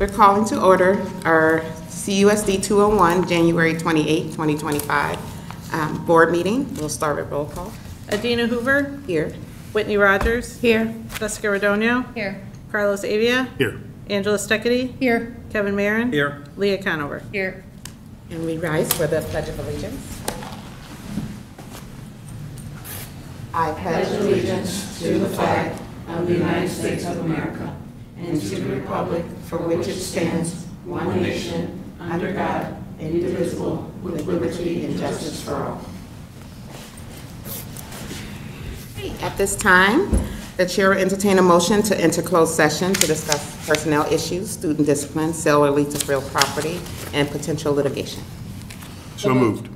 We're calling to order our CUSD 201, January 28, 2025 board meeting. We'll start with roll call. Adina Hoover. Here. Whitney Rogers. Here. Jessica Radonio. Here. Carlos Avia. Here. Angela Steckity. Here. Kevin Marin. Here. Leah Conover. Here. And we rise for the Pledge of Allegiance. I pledge allegiance to the flag of the United States of America and to the republic for which it stands, one nation, under God, indivisible, with liberty and justice for all. At this time, the chair will entertain a motion to enter closed session to discuss personnel issues, student discipline, sale or lease of real property, and potential litigation. So moved.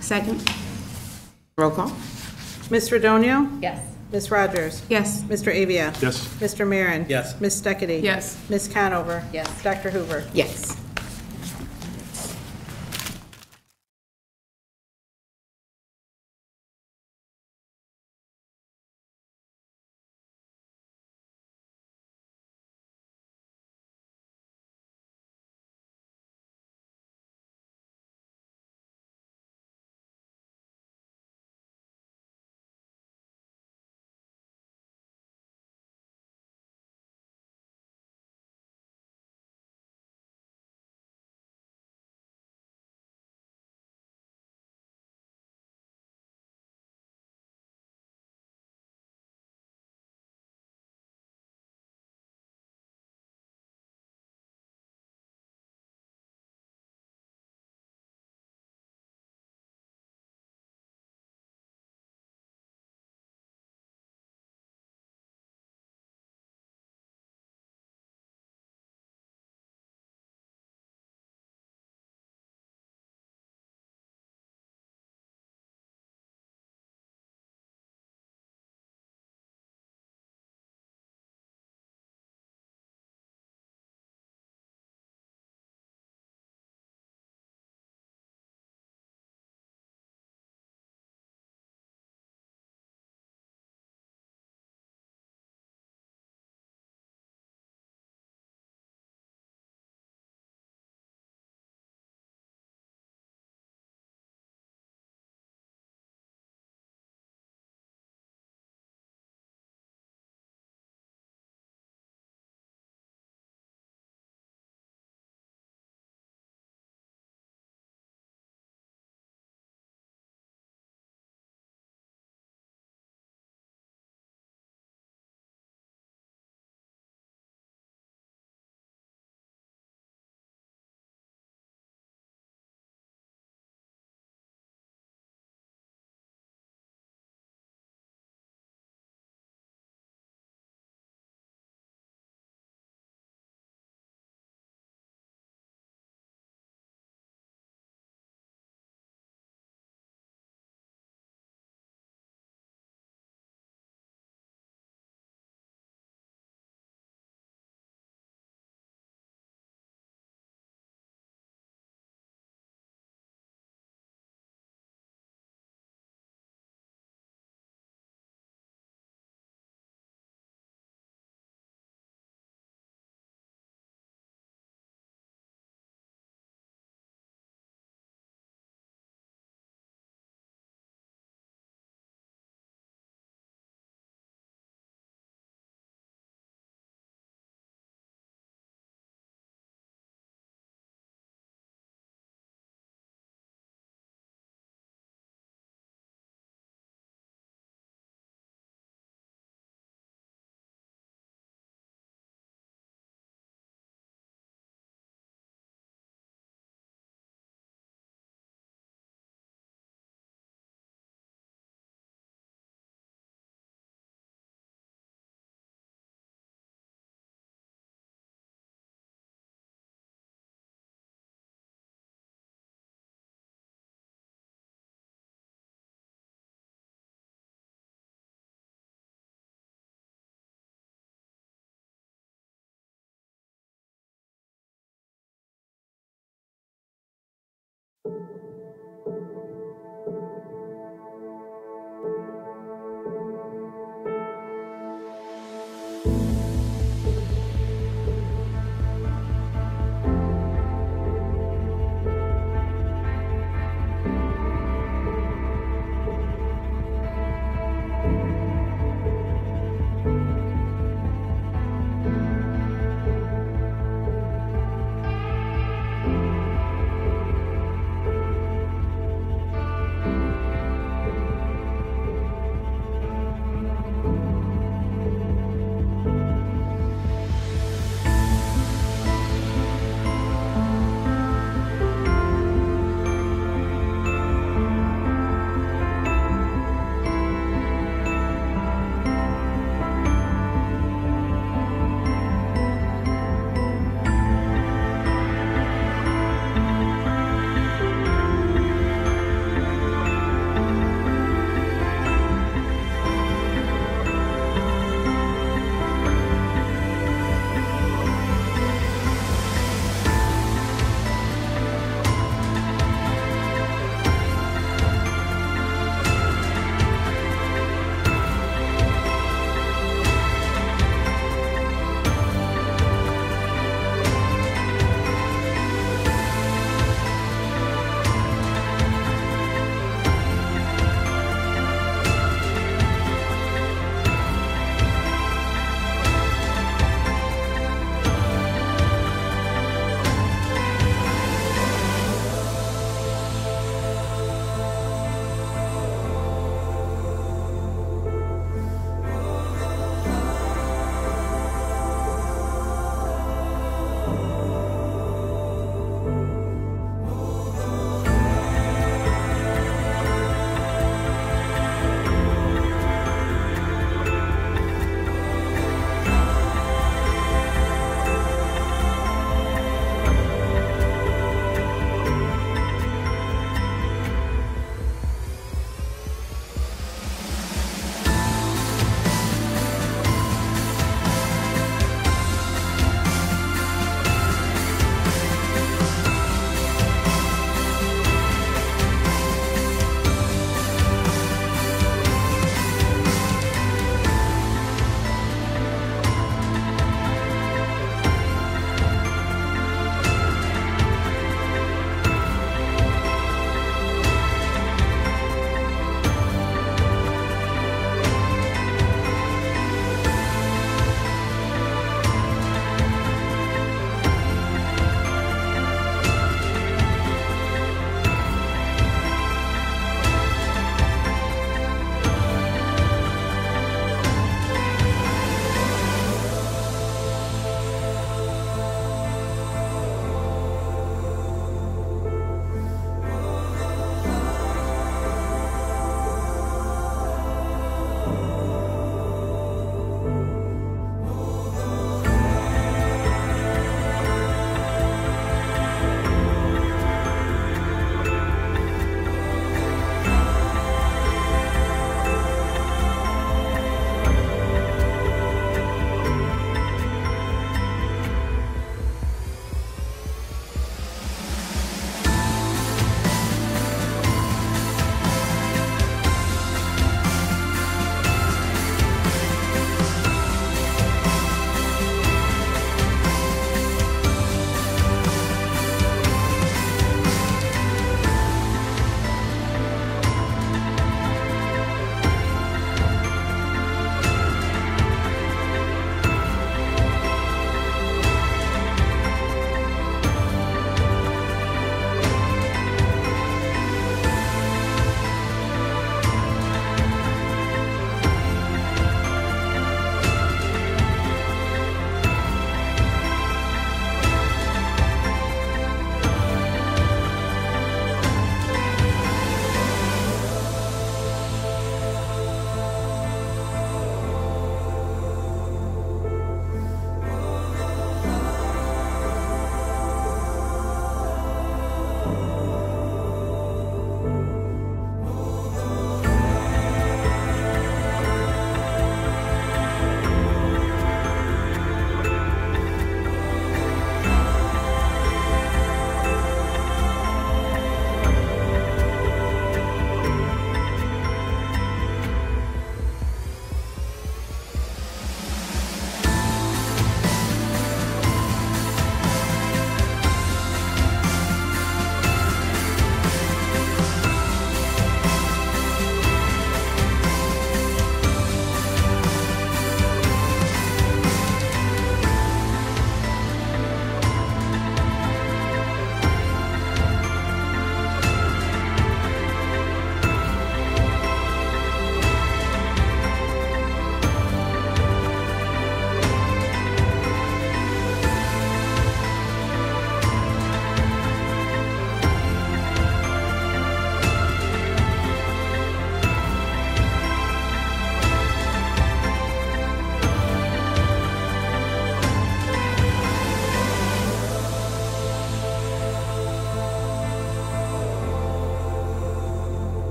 Second. Roll call. Ms. Radonio. Yes. Ms. Rogers. Yes. Mr. Avia. Yes. Mr. Marin. Yes. Ms. Steckity. Yes. Ms. Conover. Yes. Dr. Hoover. Yes.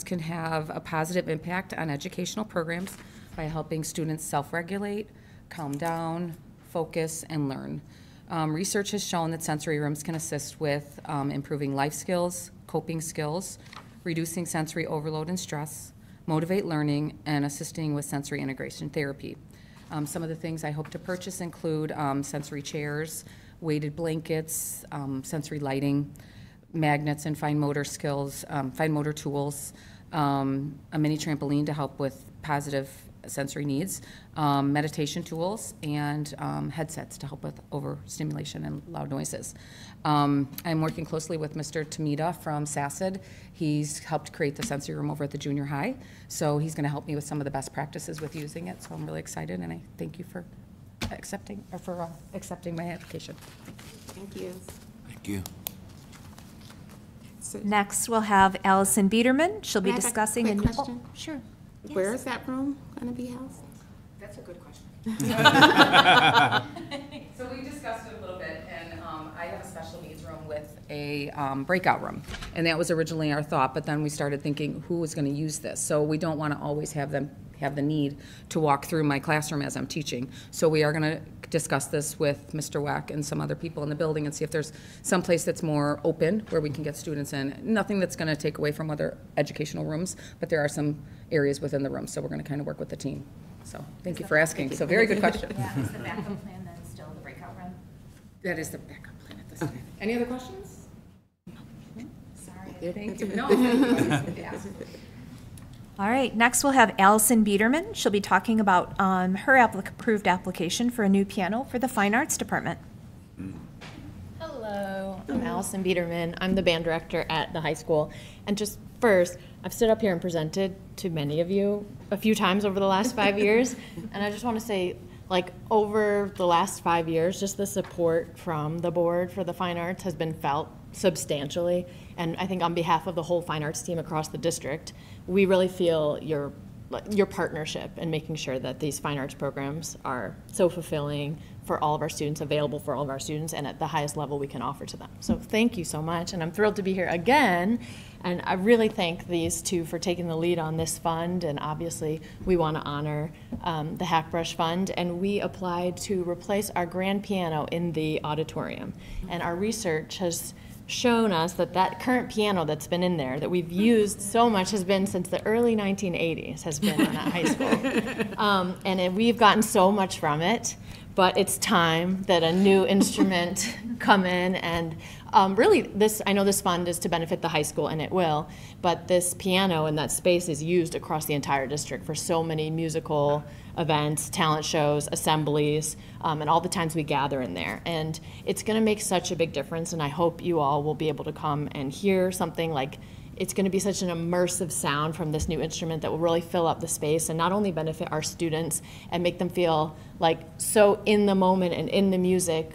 Can have a positive impact on educational programs by helping students self-regulate, calm down, focus, and learn. Research has shown that sensory rooms can assist with improving life skills, coping skills, reducing sensory overload and stress, motivate learning, and assisting with sensory integration therapy. Some of the things I hope to purchase include sensory chairs, weighted blankets, sensory lighting, magnets and fine motor skills, fine motor tools, a mini trampoline to help with positive sensory needs, meditation tools, and headsets to help with overstimulation and loud noises. I'm working closely with Mr. Tamita from SACID. He's helped create the sensory room over at the junior high, so he's going to help me with some of the best practices with using it, so I'm really excited, and I thank you for accepting my application. Thank you. Thank you. Next, we'll have Allison Biederman. She'll be May I have a discussing. quick question? Sure. Where is that room going to be housed? That's a good question. So we discussed it a little bit, and I have a special needs room with a breakout room, and that was originally our thought, but then we started thinking who was going to use this. So we don't want to always have them have the need to walk through my classroom as I'm teaching. So we are going to discuss this with Mr. Weck and some other people in the building and see if there's some place that's more open where we can get students in. Nothing that's going to take away from other educational rooms, but there are some areas within the room, so we're going to kind of work with the team. So thank you for asking. So very good question. Yeah, is the backup plan then still the breakout room? That is the backup plan at this time. Any other questions? Sorry. Thank you. No, thank you. Yeah. All right, next we'll have Allison Biederman. She'll be talking about her approved application for a new piano for the Fine Arts Department. Hello, I'm Allison Biederman. I'm the band director at the high school. And just first, I've stood up here and presented to many of you a few times over the last 5 years. And I just want to say, like, over the last 5 years, just the support from the board for the fine arts has been felt substantially. And I think on behalf of the whole fine arts team across the district, we really feel your partnership in making sure that these fine arts programs are so fulfilling for all of our students, available for all of our students, and at the highest level we can offer to them. So thank you so much, and I'm thrilled to be here again. And I really thank these two for taking the lead on this fund, and obviously we want to honor the Hackbrush Fund, and we applied to replace our grand piano in the auditorium. And our research has shown us that that current piano that's been in there, that we've used so much, has been since the early 1980s, has been in that high school. We've gotten so much from it, but it's time that a new instrument come in. And really, I know this fund is to benefit the high school, and it will, but this piano and that space is used across the entire district for so many musical events, talent shows, assemblies, and all the times we gather in there. And it's going to make such a big difference, and I hope you all will be able to come and hear something like, it's going to be such an immersive sound from this new instrument that will really fill up the space and not only benefit our students and make them feel like so in the moment and in the music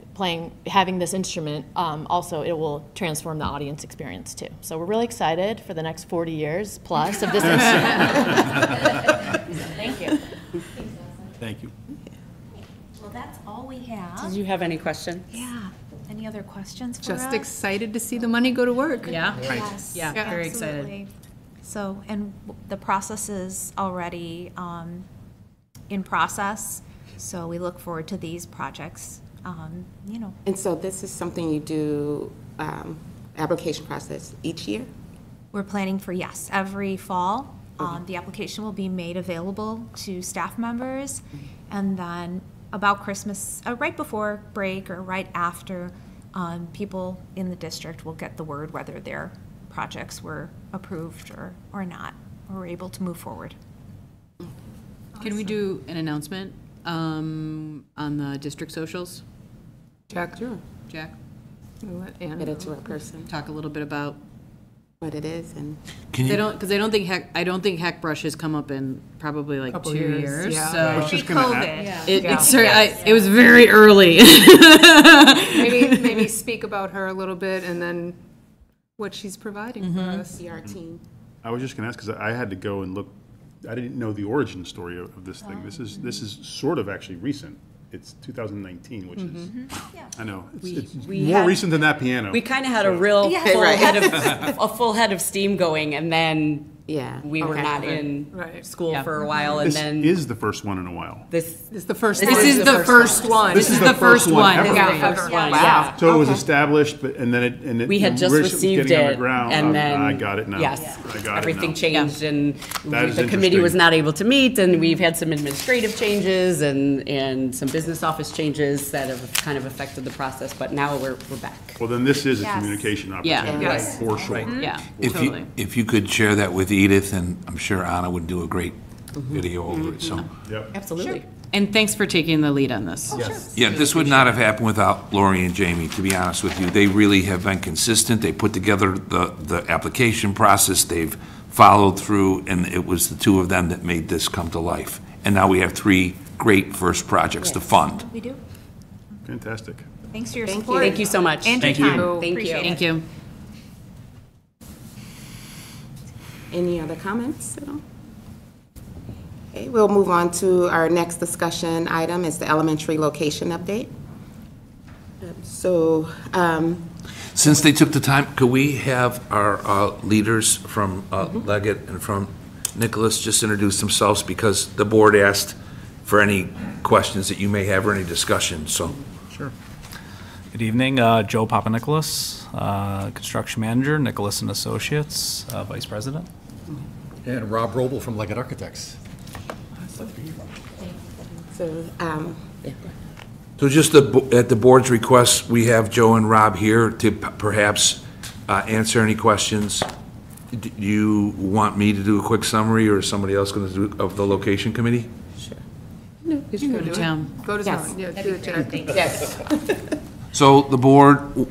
having this instrument, also it will transform the audience experience too. So we're really excited for the next 40 years plus of this instrument. Thank you. Thank you. Well, that's all we have. Did you have any questions? Yeah. Any other questions for Just us? excited to see the money go to work. Yeah? Yes. Yeah, very excited. Absolutely. So, and the process is already in process, so we look forward to these projects, And so this is something you do, application process each year? We're planning for, yes, every fall. The application will be made available to staff members, and then about Christmas, right before break or right after, people in the district will get the word whether their projects were approved or not, or were able to move forward. Can we do an announcement on the district socials? Jack, sure. Jack, Get it to a person, talk a little bit about, what it is, and Can they you, don't, because I don't think Hackbrush has come up in probably like Couple 2 years, years, yeah. so. just gonna Pre-COVID. It was very early. Maybe speak about her a little bit and then what she's providing for us. see our team. I was just gonna ask, because I had to go and look, I didn't know the origin story of this thing. This is sort of actually recent. It's 2019, which is, I know, it's we more had- recent than that piano. We kind of had a real full head of steam going, and then Yeah. we were Okay. not in Right. school Yeah. for a while, and This then is the first one in a while. this. This is the first This one. This is the first one. This is the first one ever. This is the first one, yeah. So it was established, but, and then it. We had just originally was received getting on the it, ground. and then. I got it now. Yes. I got Everything it now. changed, and That is the committee interesting. was not able to meet, and we've had some administrative changes and some business office changes that have kind of affected the process, but now we're back. Well, then this is a Yes. communication Yeah. opportunity, Yes. for sure. Yeah, If totally. if you could share that with Edith, and I'm sure Anna would do a great video over it, so. Yep. Absolutely. And thanks for taking the lead on this. Yeah, this would not have happened without Lori and Jamie, to be honest with you. They really have been consistent. They put together the application process, they've followed through, and it was the two of them that made this come to life. And now we have 3 great first projects to fund. We do. Fantastic. Thanks for your Thank support. Thank you so much. And your Thank you. time. Thank you. Appreciate it. Thank you. Any other comments at all? Okay, we'll move on to our next discussion item, is the elementary location update. So, Since they took the time, could we have our leaders from Leggett and from Nicholas just introduce themselves because the board asked for any questions that you may have or any discussion, so. Sure. Good evening, Joe Papanicholas, Construction Manager, Nicholas and Associates, Vice President. And Rob Roble from Leggett Architects. So, So just at the board's request, we have Joe and Rob here to perhaps answer any questions. Do you want me to do a quick summary, or is somebody else going to do of the location committee? You can go to town. Go to town, yeah, do it, Jack. yes. So the board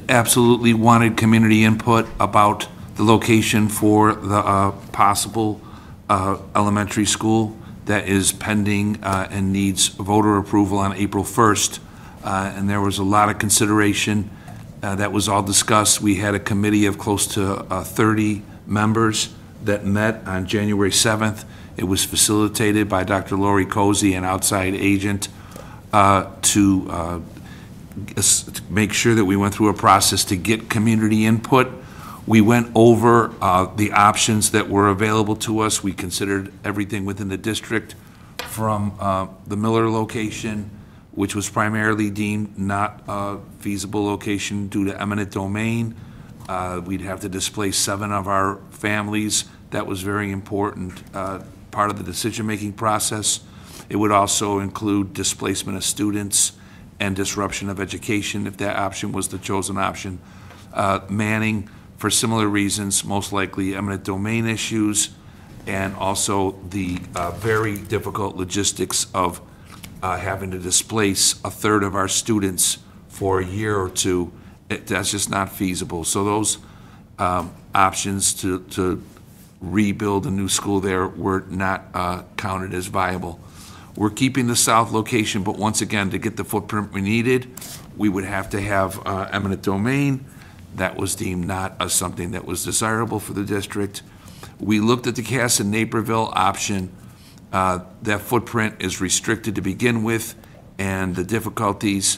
absolutely wanted community input about the location for the possible elementary school that is pending and needs voter approval on April 1st. And there was a lot of consideration. That was all discussed. We had a committee of close to 30 members that met on January 7th. It was facilitated by Dr. Lori Cozy, an outside agent, to make sure that we went through a process to get community input. We went over the options that were available to us. We considered everything within the district, from the Miller location, which was primarily deemed not a feasible location due to eminent domain. We'd have to displace 7 of our families. That was very important part of the decision-making process. It would also include displacement of students and disruption of education if that option was the chosen option. Manning, for similar reasons, most likely eminent domain issues, and also the very difficult logistics of having to displace a third of our students for a year or two. That's just not feasible. So those options to rebuild a new school there were not counted as viable. We're keeping the south location, but once again, to get the footprint we needed, we would have to have eminent domain. That was deemed not as something that was desirable for the district. We looked at the Cass and Naperville option. That footprint is restricted to begin with, and the difficulties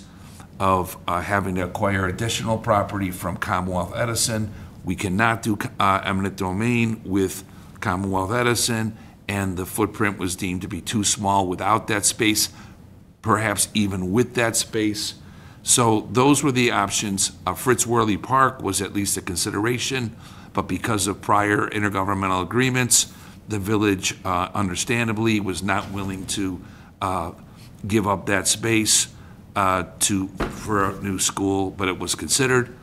of having to acquire additional property from Commonwealth Edison. We cannot do eminent domain with Commonwealth Edison, and the footprint was deemed to be too small without that space, perhaps even with that space. So those were the options. Fritz Worley Park was at least a consideration, but because of prior intergovernmental agreements, the village understandably was not willing to give up that space for a new school, but it was considered.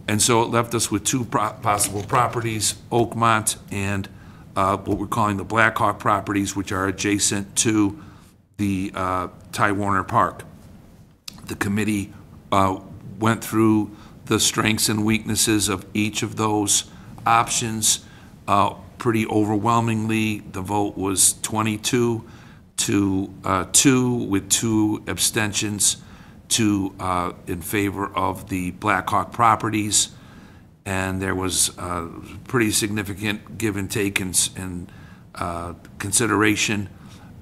And so it left us with 2 possible properties, Oakmont and what we're calling the Blackhawk properties, which are adjacent to the Ty Warner Park. The committee went through the strengths and weaknesses of each of those options. Pretty overwhelmingly, the vote was 22 to 2, with 2 abstentions in favor of the Blackhawk properties. And there was pretty significant give and take and consideration.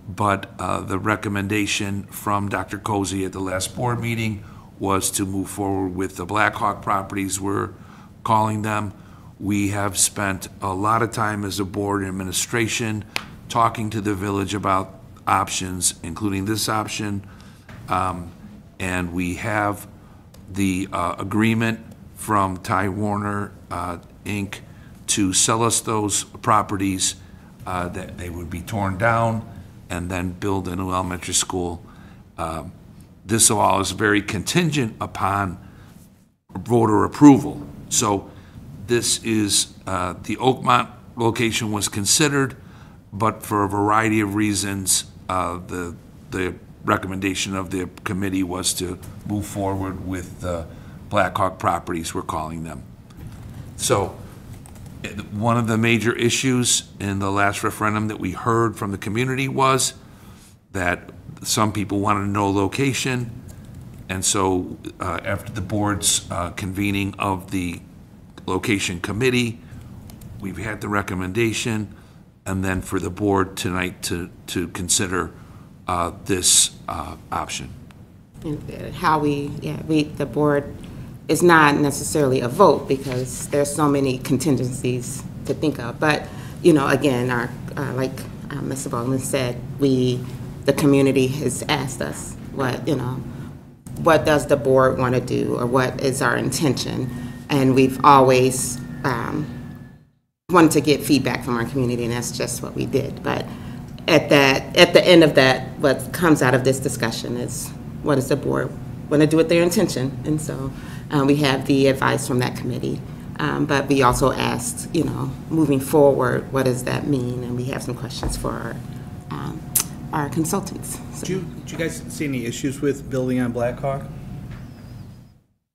But the recommendation from Dr. Cozy at the last board meeting was to move forward with the Blackhawk properties, we're calling them. We have spent a lot of time as a board and administration talking to the village about options, including this option. And we have the agreement from Ty Warner Inc. to sell us those properties, that they would be torn down and then build a new elementary school. This all is very contingent upon voter approval. So this is, the Oakmont location was considered, but for a variety of reasons, the recommendation of the committee was to move forward with the Blackhawk properties, we're calling them. So one of the major issues in the last referendum that we heard from the community was that some people wanted to know location. And so after the board's convening of the location committee, we've had the recommendation, and then for the board tonight to consider this option. And how the board is not necessarily a vote because there's so many contingencies to think of. But, you know, again, like Mr. Baldwin said, the community has asked us what does the board want to do, or what is our intention? And we've always wanted to get feedback from our community, and that's just what we did. But at the end of that, what comes out of this discussion is what does the board want to do with their intention? And so we have the advice from that committee. But we also asked, moving forward, what does that mean? And we have some questions for our consultants. So. Did you guys see any issues with building on Blackhawk?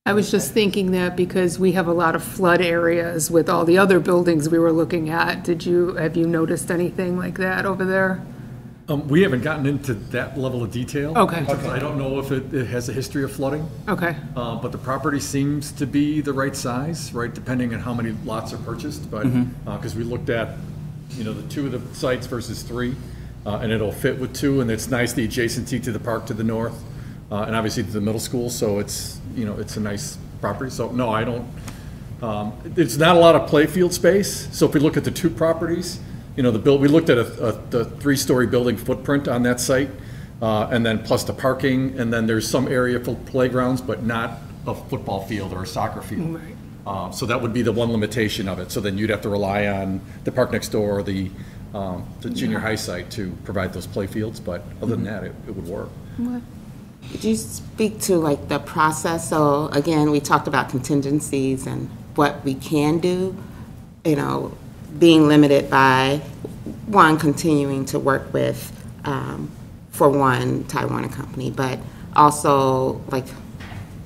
I was just thinking that because we have a lot of flood areas with all the other buildings we were looking at. Have you noticed anything like that over there? We haven't gotten into that level of detail. Okay. I don't know if it has a history of flooding. Okay. But the property seems to be the right size, right, depending on how many lots are purchased. But because we looked at, the 2 of the sites versus 3, and it'll fit with 2, and it's nice the adjacency to the park to the north, and obviously to the middle school. So it's a nice property. So no, I don't. It's not a lot of playfield space. So if we look at the 2 properties. We looked at the 3-story building footprint on that site, and then plus the parking, and then there's some area for playgrounds, but not a football field or a soccer field. Right. So that would be the one limitation of it. So then you'd have to rely on the park next door or the junior high site to provide those play fields, but other than that, it would work. Could you speak to like the process? So again, we talked about contingencies and what we can do, being limited by one, continuing to work with, for one, Taiwan and Company, but also like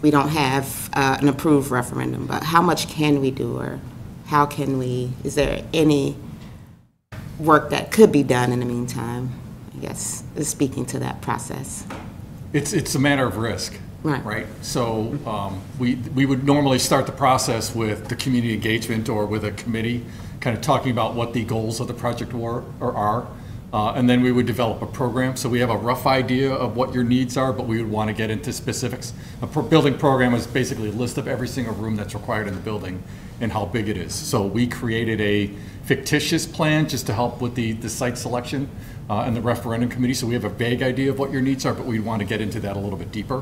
we don't have an approved referendum, but how much can we do, or how can we, is there any work that could be done in the meantime, I guess, is speaking to that process? It's a matter of risk. Right. So we would normally start the process with the community engagement or with a committee kind of talking about what the goals of the project were or are. And then we would develop a program. So we have a rough idea of what your needs are, but we would want to get into specifics. A building program is basically a list of every single room that's required in the building and how big it is. So we created a fictitious plan just to help with the site selection and the referendum committee. So we have a vague idea of what your needs are, but we want to get into that a little bit deeper.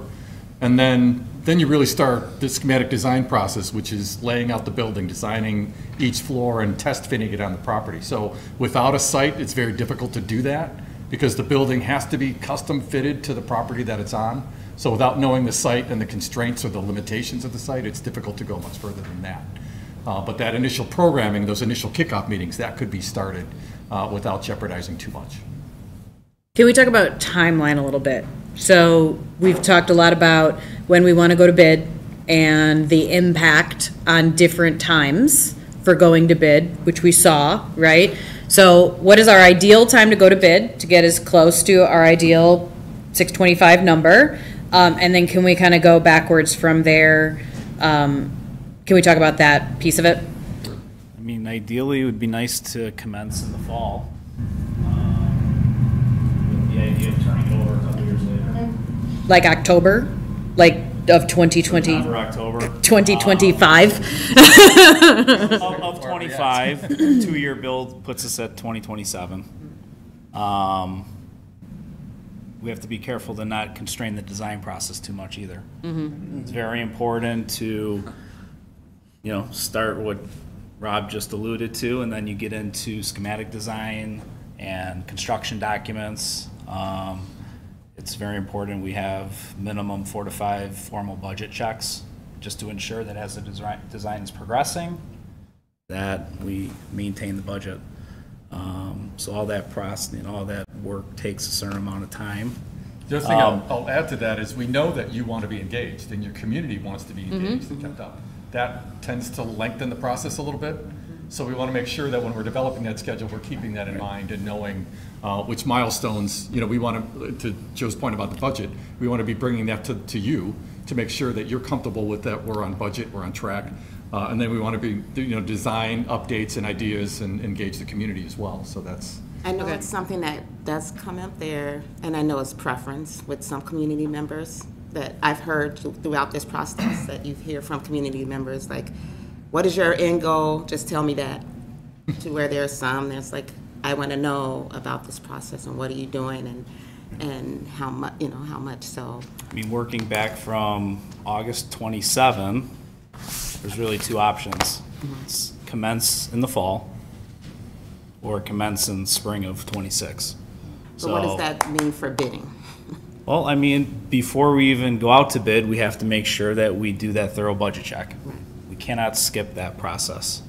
And then you really start the schematic design process, which is laying out the building, designing each floor and test fitting it on the property. So without a site, it's very difficult to do that because the building has to be custom fitted to the property that it's on. So without knowing the site and the constraints or the limitations of the site, it's difficult to go much further than that. But that initial programming, those initial kickoff meetings, that could be started without jeopardizing too much. Can we talk about timeline a little bit? So we've talked a lot about when we want to go to bid and the impact on different times for going to bid, which we saw, right? So what is our ideal time to go to bid to get as close to our ideal 625 number? And then can we kind of go backwards from there? Can we talk about that piece of it? I mean, ideally, it would be nice to commence in the fall. With the idea of turning it over a couple years later. Like October? Like of 2020? September, October. 2025? Of 25. 2-year build puts us at 2027. We have to be careful to not constrain the design process too much either. Mm-hmm. It's very important to, start what Rob just alluded to, and then you get into schematic design and construction documents. It's very important we have minimum 4 to 5 formal budget checks just to ensure that as the design is progressing, that we maintain the budget. So all that process and all that work takes a certain amount of time. The other thing I'll add to that is we know that you want to be engaged and your community wants to be engaged and kept up. That tends to lengthen the process a little bit. So we want to make sure that when we're developing that schedule, we're keeping that in mind and knowing which milestones, we want to Joe's point about the budget, we want to be bringing that to you to make sure that you're comfortable with that we're on budget, we're on track. And then we want to be, design updates and ideas and engage the community as well. So that's. I know it's something that does come up there, and I know it's preference with some community members that I've heard throughout this process that you hear from community members like, what is your end goal? Just tell me that. to where there's some, there's like, I want to know about this process and what are you doing and how much, how much, so. I mean, working back from August 27, there's really two options. It's commence in the fall or commence in spring of 26. So what does that mean for bidding? Well, I mean, before we even go out to bid, we have to make sure that we do that thorough budget check. We cannot skip that process.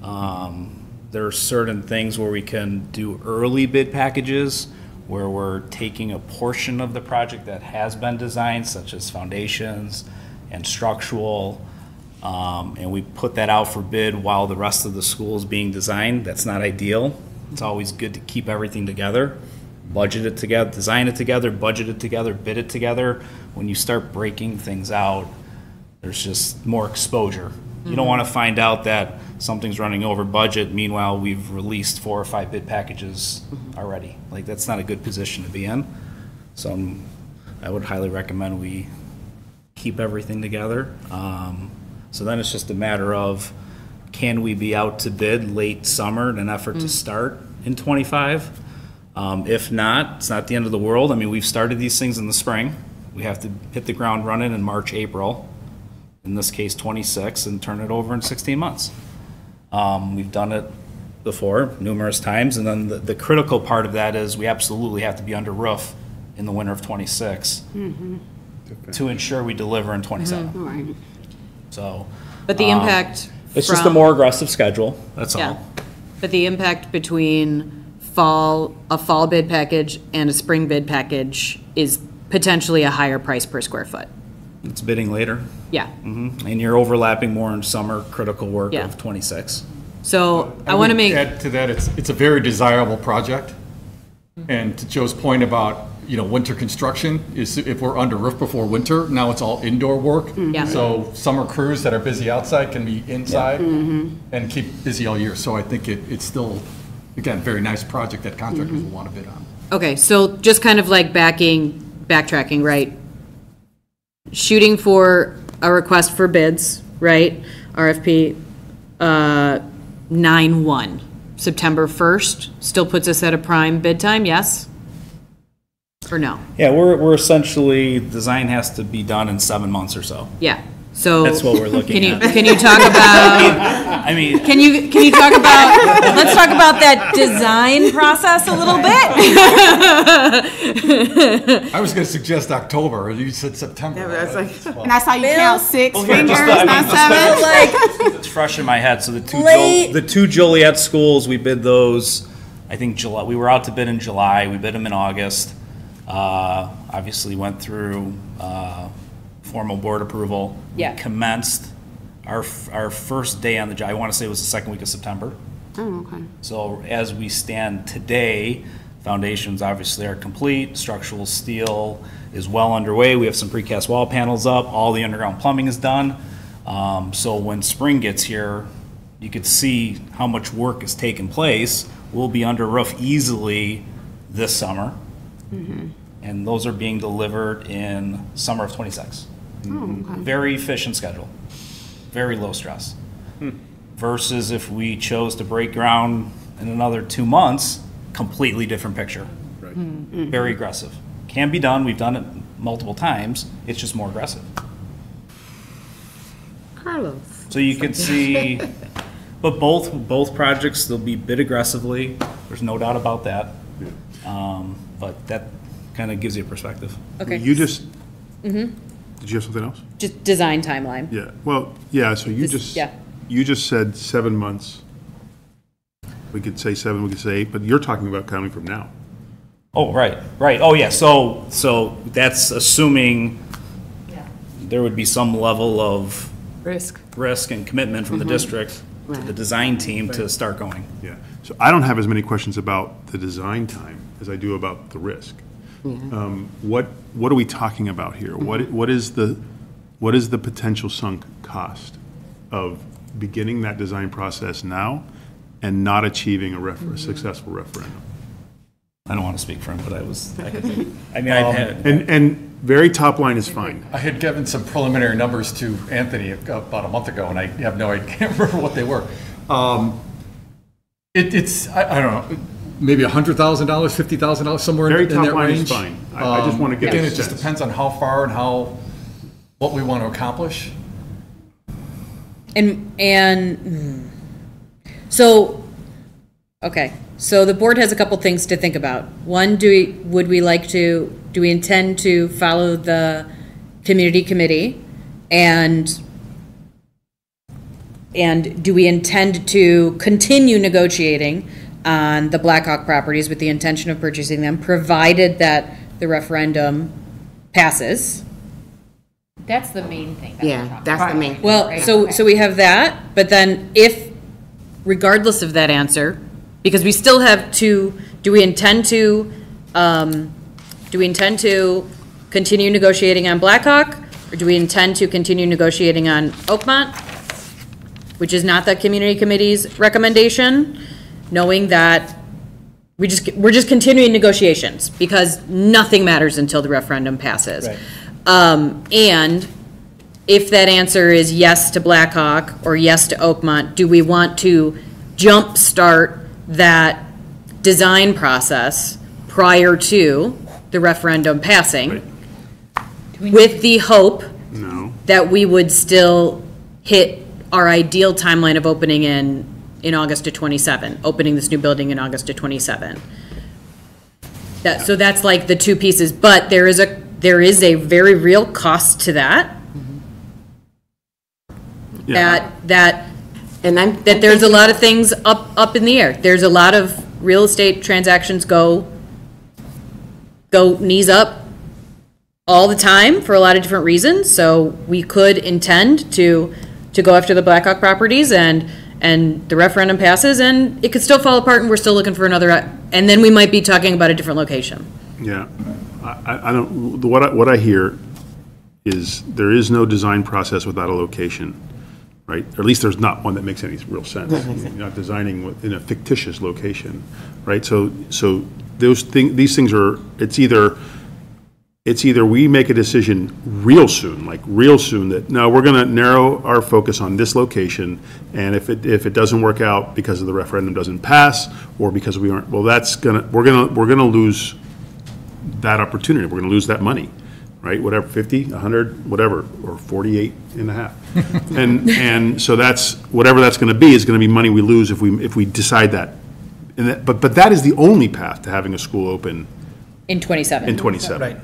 There are certain things where we can do early bid packages where we're taking a portion of the project that has been designed, such as foundations and structural, and we put that out for bid while the rest of the school is being designed. That's not ideal. It's always good to keep everything together, budget it together, design it together, budget it together, bid it together. When you start breaking things out, there's just more exposure. You don't want to find out that something's running over budget. Meanwhile, we've released 4 or 5 bid packages already. Like, that's not a good position to be in. So I would highly recommend we keep everything together. So then it's just a matter of, can we be out to bid late summer in an effort to start in 25? If not, it's not the end of the world. I mean, we've started these things in the spring. We have to hit the ground running in March, April, in this case 26, and turn it over in 16 months. We've done it before numerous times, and then the critical part of that is we absolutely have to be under roof in the winter of 26 to ensure we deliver in 27. Right. So, But the impact it's just a more aggressive schedule, that's Yeah. all. But the impact between a fall bid package and a spring bid package is potentially a higher price per square foot. It's bidding later. Yeah. And you're overlapping more in summer critical work Yeah. of 26. So I want to make, Add to that, it's a very desirable project. And to Joe's point about, winter construction, is if we're under roof before winter, now it's all indoor work. Yeah. So summer crews that are busy outside can be inside and keep busy all year. So I think it's still, again, very nice project that contractors will want to bid on. okay, so just kind of like backtracking, right? Shooting for a request for bids, right? RFP 9/1, September 1st, still puts us at a prime bid time, yes? Or no? Yeah, we're essentially, design has to be done in 7 months or so. Yeah, so. That's what we're looking at. Can you talk about, I mean, can you talk about, let's talk about that design process a little bit? I was going to suggest October, you said September. And I saw you count 6 Well, fingers, just not 7. it's fresh in my head. So the two Joliet schools, we bid those, I think July. We were out to bid in July. We bid them in August. Obviously went through formal board approval. Yeah. We commenced our first day on the job. I want to say it was the second week of September. Oh, okay. So as we stand today, foundations obviously are complete. Structural steel is well underway. We have some precast wall panels up. All the underground plumbing is done. So when spring gets here, you could see how much work has taken place. We'll be under roof easily this summer. And those are being delivered in summer of 26. Very efficient schedule, very low stress. Versus if we chose to break ground in another 2 months, completely different picture. Right. Very aggressive. Can be done, we've done it multiple times, it's just more aggressive. Carlos. So you could see, but both projects, they'll be bid aggressively, there's no doubt about that. But that kind of gives you a perspective. Okay. You just, did you have something else? Just design timeline. Yeah, well, yeah, so you just said 7 months. We could say 7, we could say 8, but you're talking about counting from now. Oh, right. Oh, yeah, so that's assuming there would be some level of risk and commitment from the district to the design team to start going. Yeah, so I don't have as many questions about the design time as I do about the risk. What are we talking about here? What is the potential sunk cost of beginning that design process now and not achieving a successful referendum? I don't want to speak for him, but I've had. And very top line is fine. I had given some preliminary numbers to Anthony about a month ago, and I have no idea, I can't remember what they were. It's, I don't know, maybe $100,000, $50,000, somewhere Very in top that line is range. fine. I just want to get Again, a it just sense. depends on how far and what we want to accomplish. So, okay, so the board has a couple things to think about. One, do we intend to follow the community committee? And do we intend to continue negotiating on the Blackhawk properties with the intention of purchasing them, provided that the referendum passes? That's the main thing. Yeah, that's the main. Well, so we have that, but then if, regardless of that answer, because we still have to, do we intend to continue negotiating on Blackhawk? Or do we intend to continue negotiating on Oakmont, which is not the community committee's recommendation, knowing that we're just continuing negotiations because nothing matters until the referendum passes. Right. And if that answer is yes to Blackhawk or yes to Oakmont, do we want to jumpstart that design process prior to the referendum passing? With the hope that we would still hit our ideal timeline of opening in August of '27, opening this new building in August of '27. So that's like the two pieces, but there is a very real cost to that. That there's a lot of things up in the air. There's a lot of real estate transactions go knees up all the time for a lot of different reasons. So we could intend to go after the Blackhawk properties and the referendum passes and it could still fall apart and we're still looking for another, and then we might be talking about a different location. Yeah, I don't, what I hear is there is no design process without a location, right? Or at least there's not one that makes any real sense. You're not designing in a fictitious location, right? So these things are, it's either we make a decision real soon that, no, we're going to narrow our focus on this location, and if it doesn't work out because of the referendum doesn't pass, or because we aren't, well, we're gonna lose that opportunity. We're gonna lose that money, right? Whatever, 50, 100, whatever, or 48 and a half. And so that's, whatever that's gonna be, is gonna be money we lose if we decide that. And but that is the only path to having a school open In '27. in '27. Right.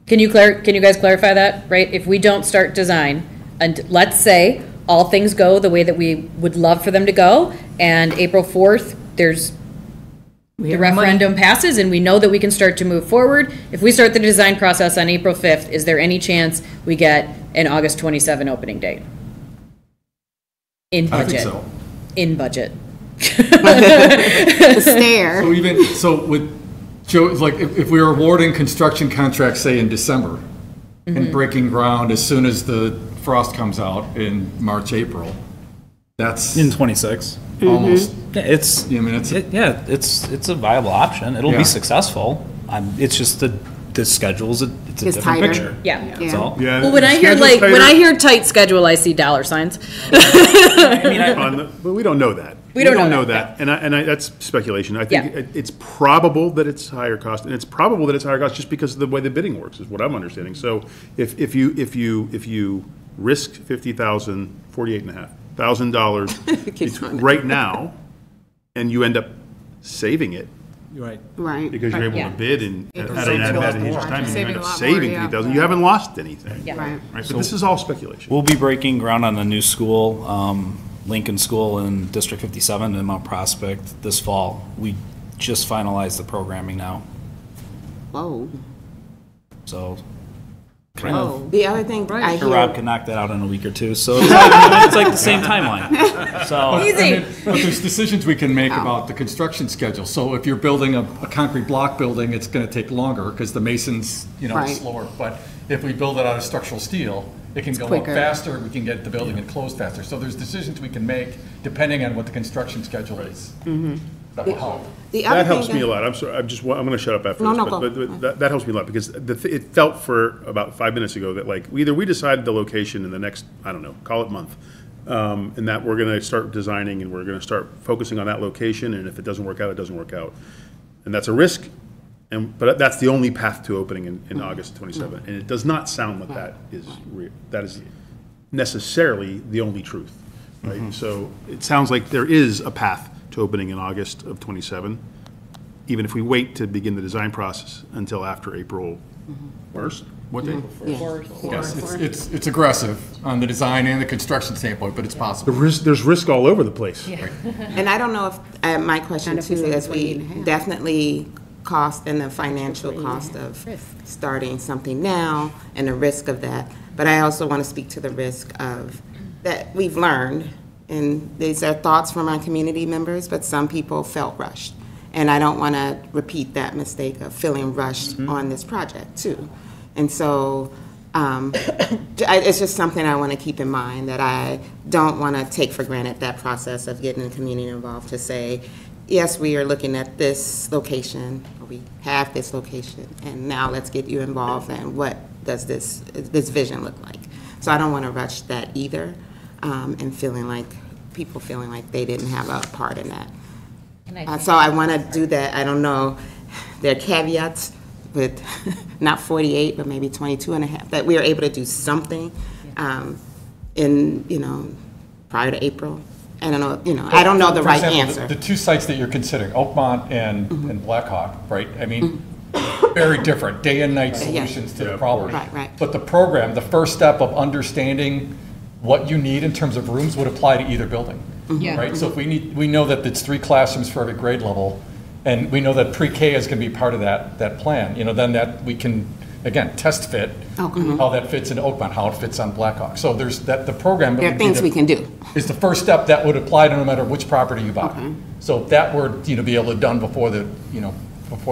Can you guys clarify that, right? If we don't start design, and let's say all things go the way that we would love for them to go, and April 4th, the referendum passes, and we know that we can start to move forward. If we start the design process on April 5th, is there any chance we get an August 27 opening date? In budget. I think so. In budget. The stare. So with Joe, it's like if we were awarding construction contracts, say in December, and breaking ground as soon as the frost comes out in March, April, that's In '26. almost. Yeah, it's a viable option. It'll Yeah. be successful. It's just the schedule's it's a It's different tighter. picture. Yeah. That's all. Yeah, Well, when I hear schedule's tighter. when I hear tight schedule, I see dollar signs. But we don't know that. We don't know know that. And that's speculation. I think Yeah. it's probable that it's higher cost, and it's probable that it's higher cost just because of the way the bidding works, is what I'm understanding. So if you risk $50,000, $48,500 right now, and you end up saving it You're right. Right. because you're able Yeah. to bid and at saves an a lot advantageous more. time, and you Saving end a up lot saving more, yeah. $50,000. You haven't lost anything. Yeah. Right. Right, but this is all speculation. We'll be breaking ground on the new school, Lincoln School in District 57 in Mount Prospect this fall. We just finalized the programming now, Whoa. so kind of. The other thing I Sure, Rob hear, can knock that out in a week or two. So it's like the same timeline. So But there's decisions we can make about the construction schedule. So if you're building a concrete block building, it's going to take longer because the mason's, Right. slower. But if we build it out of structural steel, it can go up quicker. faster, we can get the building and closed faster. So there's decisions we can make depending on what the construction schedule is. That will help. the other That thing. helps me a lot. I'm sorry, I'm going to shut up after No, this. no, but- go. But that helps me a lot because it felt for about 5 minutes ago that like either we decide the location in the next, I don't know, call it month, and that we're going to start designing and we're going to start focusing on that location, and if it doesn't work out, it doesn't work out. And that's a risk, but that's the only path to opening in August 27. And it does not sound like that is necessarily the only truth, right? So it sounds like there is a path to opening in August of 27, even if we wait to begin the design process until after April 1st. What day? Yes, It's aggressive on the design and the construction standpoint, but it's possible. There's risk all over the place. And I don't know if, my question too is we definitely cost and the financial cost of starting something now and the risk of that. But I also want to speak to the risk of that we've learned, and these are thoughts from our community members, but some people felt rushed. And I don't want to repeat that mistake of feeling rushed on this project too. And so it's just something I want to keep in mind, that I don't want to take for granted that process of getting the community involved to say, yes, we are looking at this location, or we have this location, and now let's get you involved, and what does this vision look like? So I don't want to rush that either, and people feeling like they didn't have a part in that. So I want to do that. I don't know, there are caveats with not 48, but maybe 22 and a half, that we are able to do something prior to April. I don't know, I don't know the right answer. The two sites that you're considering, Oakmont and Blackhawk, right? I mean, very different day and night solutions to the problem. Right. But the program, the first step of understanding what you need in terms of rooms would apply to either building, right? So if we know that it's 3 classrooms for every grade level, and we know that pre-K is going to be part of that plan, then that we can, again, test fit how that fits in Oakmont, how it fits on Blackhawk. So there's the program. There are things we can do. Is the first step that would apply to no matter which property you buy. So if that were be able to done before the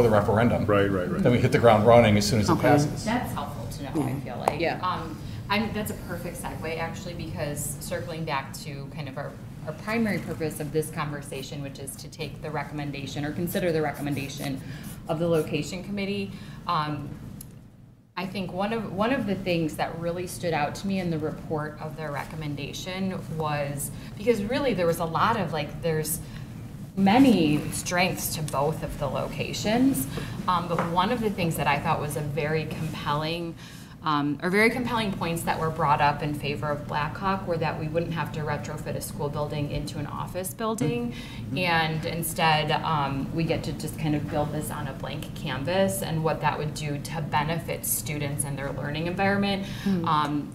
referendum. Right. Then we hit the ground running as soon as it passes. That's helpful to know, I feel like. That's a perfect segue, actually, because circling back to kind of our primary purpose of this conversation, which is to take the recommendation or consider the recommendation of the location committee. I think one of the things that really stood out to me in the report of their recommendation was, because really there was a lot of there's many strengths to both of the locations, but one of the things that I thought was a very compelling points that were brought up in favor of Blackhawk were that we wouldn't have to retrofit a school building into an office building, and instead we get to just kind of build this on a blank canvas, and what that would do to benefit students and their learning environment.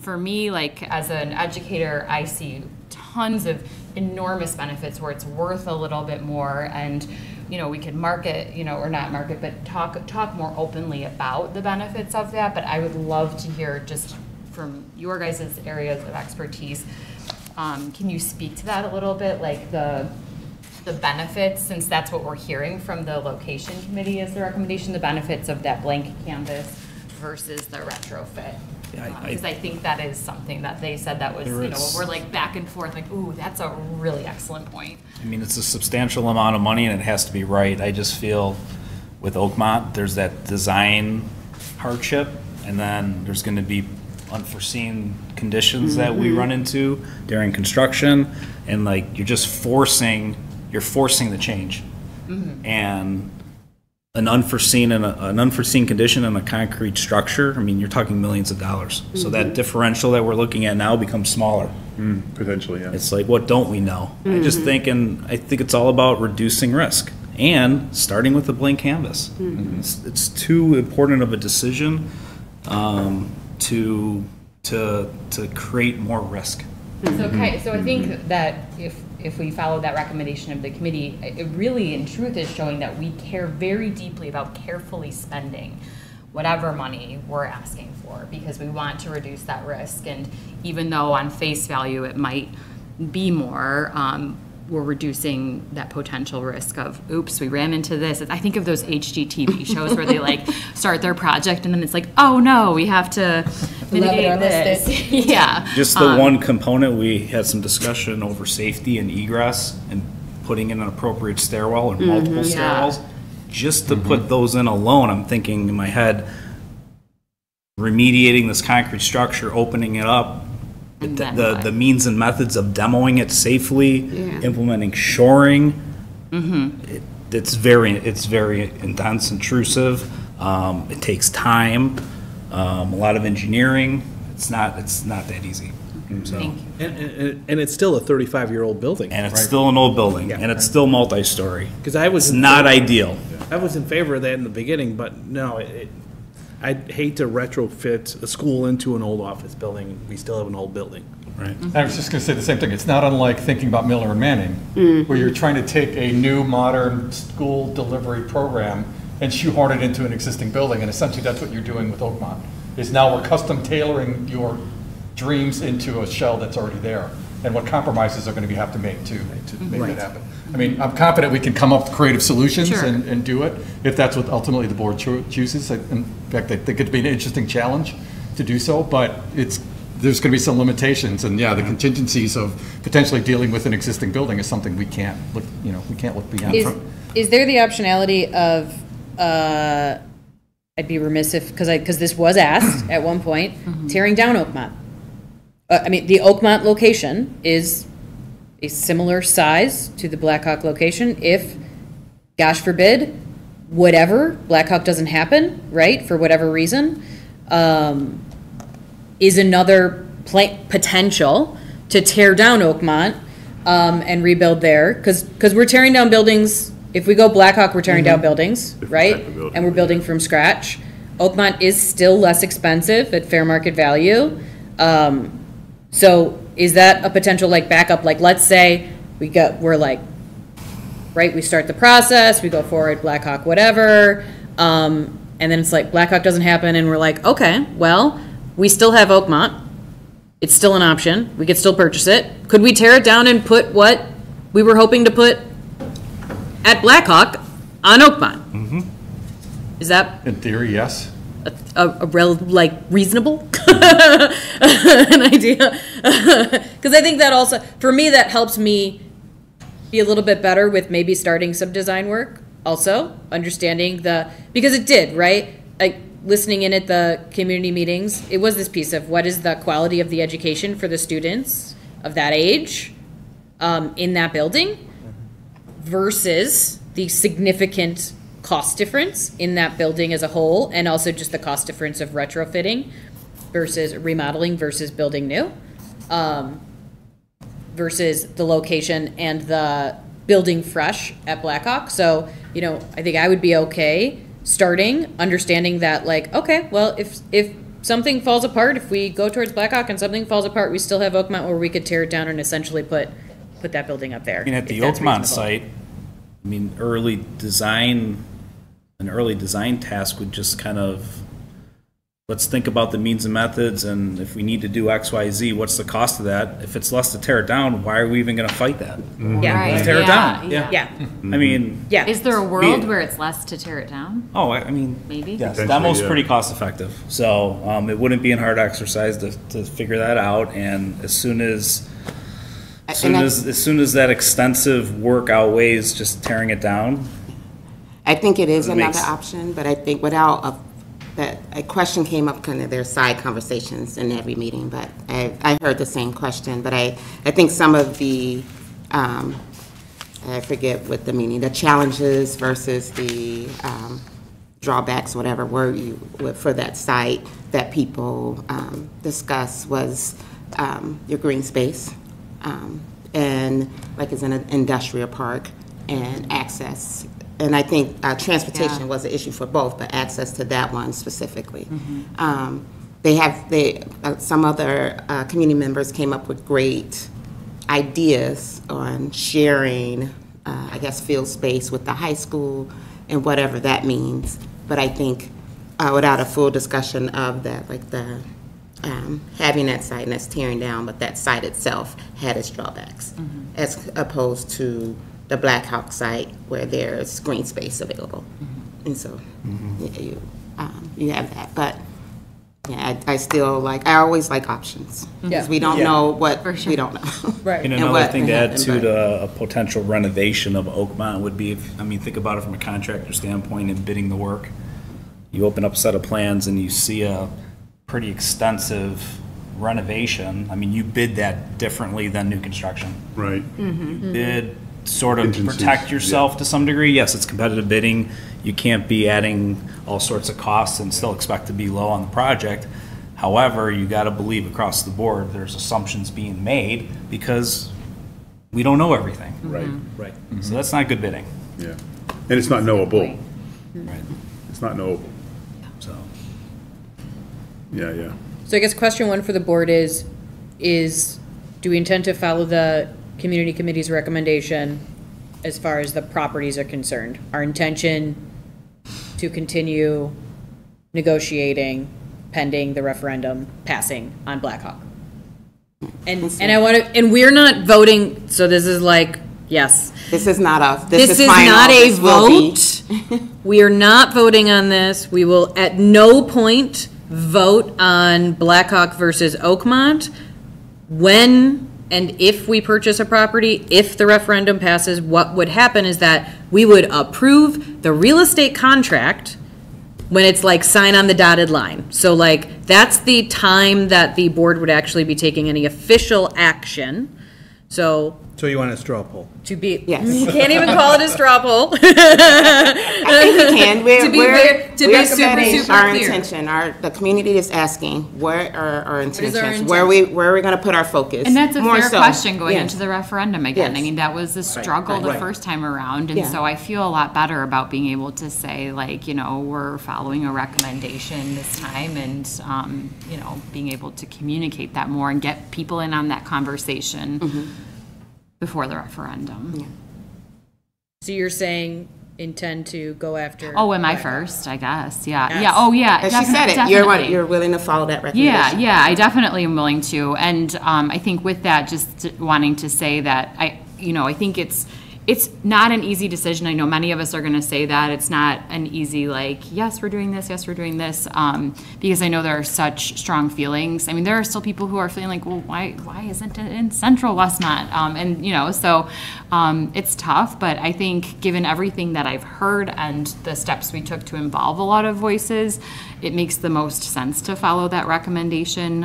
For me, as an educator, I see tons of enormous benefits where it's worth a little bit more, and we could market, or not market, but talk more openly about the benefits of that. But I would love to hear just from your guys' areas of expertise. Can you speak to that a little bit, the benefits, since that's what we're hearing from the location committee is the recommendation, the benefits of that blank canvas versus the retrofit? Because I think that is something that they said that was, we're back and forth, ooh, that's a really excellent point. I mean, it's a substantial amount of money and it has to be right. I just feel with Oakmont, there's that design hardship, and then there's going to be unforeseen conditions that we run into during construction, and you're forcing the change. And an unforeseen condition in a concrete structure, I mean, you're talking millions of dollars. So that differential that we're looking at now becomes smaller. Potentially, yeah. It's what don't we know? I think it's all about reducing risk and starting with a blank canvas. It's too important of a decision to create more risk. So I think that if we follow that recommendation of the committee, it really in truth is showing that we care very deeply about carefully spending whatever money we're asking for, because we want to reduce that risk. And even though on face value it might be more, we're reducing that potential risk of, oops, we ran into this. I think of those HGTV shows where they start their project and then it's oh no, we have to mitigate this. Just the one component, we had some discussion over safety and egress and putting in an appropriate stairwell or multiple stairwells. Just to put those in alone, I'm thinking in my head, remediating this concrete structure, opening it up, And then The what? means and methods of demoing it safely, Yeah. implementing shoring. Mm-hmm. It's very intense, intrusive. It takes time, a lot of engineering. It's not that easy. So, Thank you. And it's still a 35-year-old building. and it's still an old building, Yeah. and it's still multi-story. Because I was It's not ideal. I was in favor of that in the beginning, but no, I'd hate to retrofit a school into an old office building. We still have an old building. Right. I was just going to say the same thing. It's not unlike thinking about Miller and Manning, where you're trying to take a new, modern school delivery program and shoehorn it into an existing building, and essentially that's what you're doing with Oakmont, is now we're custom tailoring your dreams into a shell that's already there, and what compromises are going to have to make to make that happen. I mean, I'm confident we can come up with creative solutions and do it, if that's what ultimately the board chooses. In fact, I think it'd be an interesting challenge to do so, but there's going to be some limitations, and the contingencies of potentially dealing with an existing building is something we can't look beyond. Is there the optionality of, I'd be remiss if, because this was asked at one point, tearing down Oakmont? I mean, the Oakmont location is a similar size to the Blackhawk location. If, gosh forbid, whatever, Blackhawk doesn't happen, right, for whatever reason, is another potential to tear down Oakmont and rebuild there, because we're tearing down buildings. If we go Blackhawk, we're tearing down buildings, right? And we're building from scratch. Oakmont is still less expensive at fair market value. So is that a potential backup? Let's say we start the process, we go forward, Blackhawk, whatever, and then it's Blackhawk doesn't happen, and we're okay, well, we still have Oakmont. It's still an option. We could still purchase it. Could we tear it down and put what we were hoping to put at Blackhawk on Oakmont? Is that In theory, yes. reasonable an idea? Because I think that also, for me, that helps me be a little bit better with maybe starting some design work. Also, understanding because it did, right? Listening in at the community meetings, it was this piece of what is the quality of the education for the students of that age in that building versus the significant cost difference in that building as a whole, and also just the cost difference of retrofitting versus remodeling versus building new, versus the location and the building fresh at Blackhawk. So, I think I would be okay starting, understanding that okay, well, if something falls apart, if we go towards Blackhawk and something falls apart, we still have Oakmont where we could tear it down and essentially put that building up there. I mean, at the if that's Oakmont reasonable. site, I mean, an early design task would just kind of, let's think about the means and methods, and if we need to do X, Y, Z, what's the cost of that? If it's less to tear it down, why are we even going to fight that? Yeah. Right. Let's tear it down. Yeah. I mean, Yeah. Is there a world where it's less to tear it down? oh, I mean, Maybe? yes, Potentially, demo's yeah. pretty cost effective. So it wouldn't be a hard exercise to figure that out. And as soon as that extensive work outweighs just tearing it down, I think it is It another makes- option, but I think a question came up, kind of their side conversations in every meeting, but I heard the same question, but I think some of the, I forget what the meaning, the challenges versus the drawbacks, whatever word for that site that people discuss was your green space, and it's in an industrial park, and access. And I think transportation was an issue for both, but access to that one specifically. Some other community members came up with great ideas on sharing, field space with the high school and whatever that means. But I think without a full discussion of that, having that site and that's tearing down, but that site itself had its drawbacks, as opposed to the Blackhawk site where there's green space available. And so you have that. But yeah, I still I always like options, because we don't know what we don't know. Right. And another thing to add to a potential renovation of Oakmont would be, think about it from a contractor standpoint and bidding the work. You open up a set of plans and you see a pretty extensive renovation, I mean, you bid that differently than new construction. Right. You bid sort of to Contingencies, protect yourself to some degree. Yes, it's competitive bidding. You can't be adding all sorts of costs and still expect to be low on the project. However, you got to believe across the board there's assumptions being made because we don't know everything. Right, right. So that's not good bidding. Yeah. And it's not knowable. Right. It's not knowable. So. Yeah. So I guess question one for the board is do we intend to follow the community committee's recommendation as far as the properties are concerned? Our intention to continue negotiating pending the referendum passing on Blackhawk. And I want to, and we're not voting, so this is like, yes. This is not a, This is final. not a This will be- vote. We are not voting on this. We will at no point vote on Blackhawk versus Oakmont. When and if we purchase a property, if the referendum passes, what would happen is that we would approve the real estate contract when it's like sign on the dotted line. So like, that's the time that the board would actually be taking any official action. So So you want a straw poll? to be, Yes. you can't even call it a straw poll. I think we can. We're, To be we're, very- to be we're super, submitting super our clear. intention. The community is asking, what are our intentions? intention? Where are we going to put our focus? And that's a More fair so. question going Yes. into the referendum again. I Yes. mean, that was a struggle the right. first time around, and Yeah. so I feel a lot better about being able to say, like, you know, we're following a recommendation this time, and, you know, being able to communicate that more and get people in on that conversation before the referendum. So you're saying intend to go after? Oh, am I first? I guess, yeah. Yeah, oh, yeah. As she said it, definitely. you're willing to follow that recommendation. Yeah, I definitely am willing to. And I think with that, just wanting to say that I think it's not an easy decision. I know many of us are going to say that. It's not an easy, like, yes, we're doing this, because I know there are such strong feelings. I mean, there are still people who are feeling like, well, why isn't it in Central Westmont? And, you know, so it's tough. But I think given everything that I've heard and the steps we took to involve a lot of voices, it makes the most sense to follow that recommendation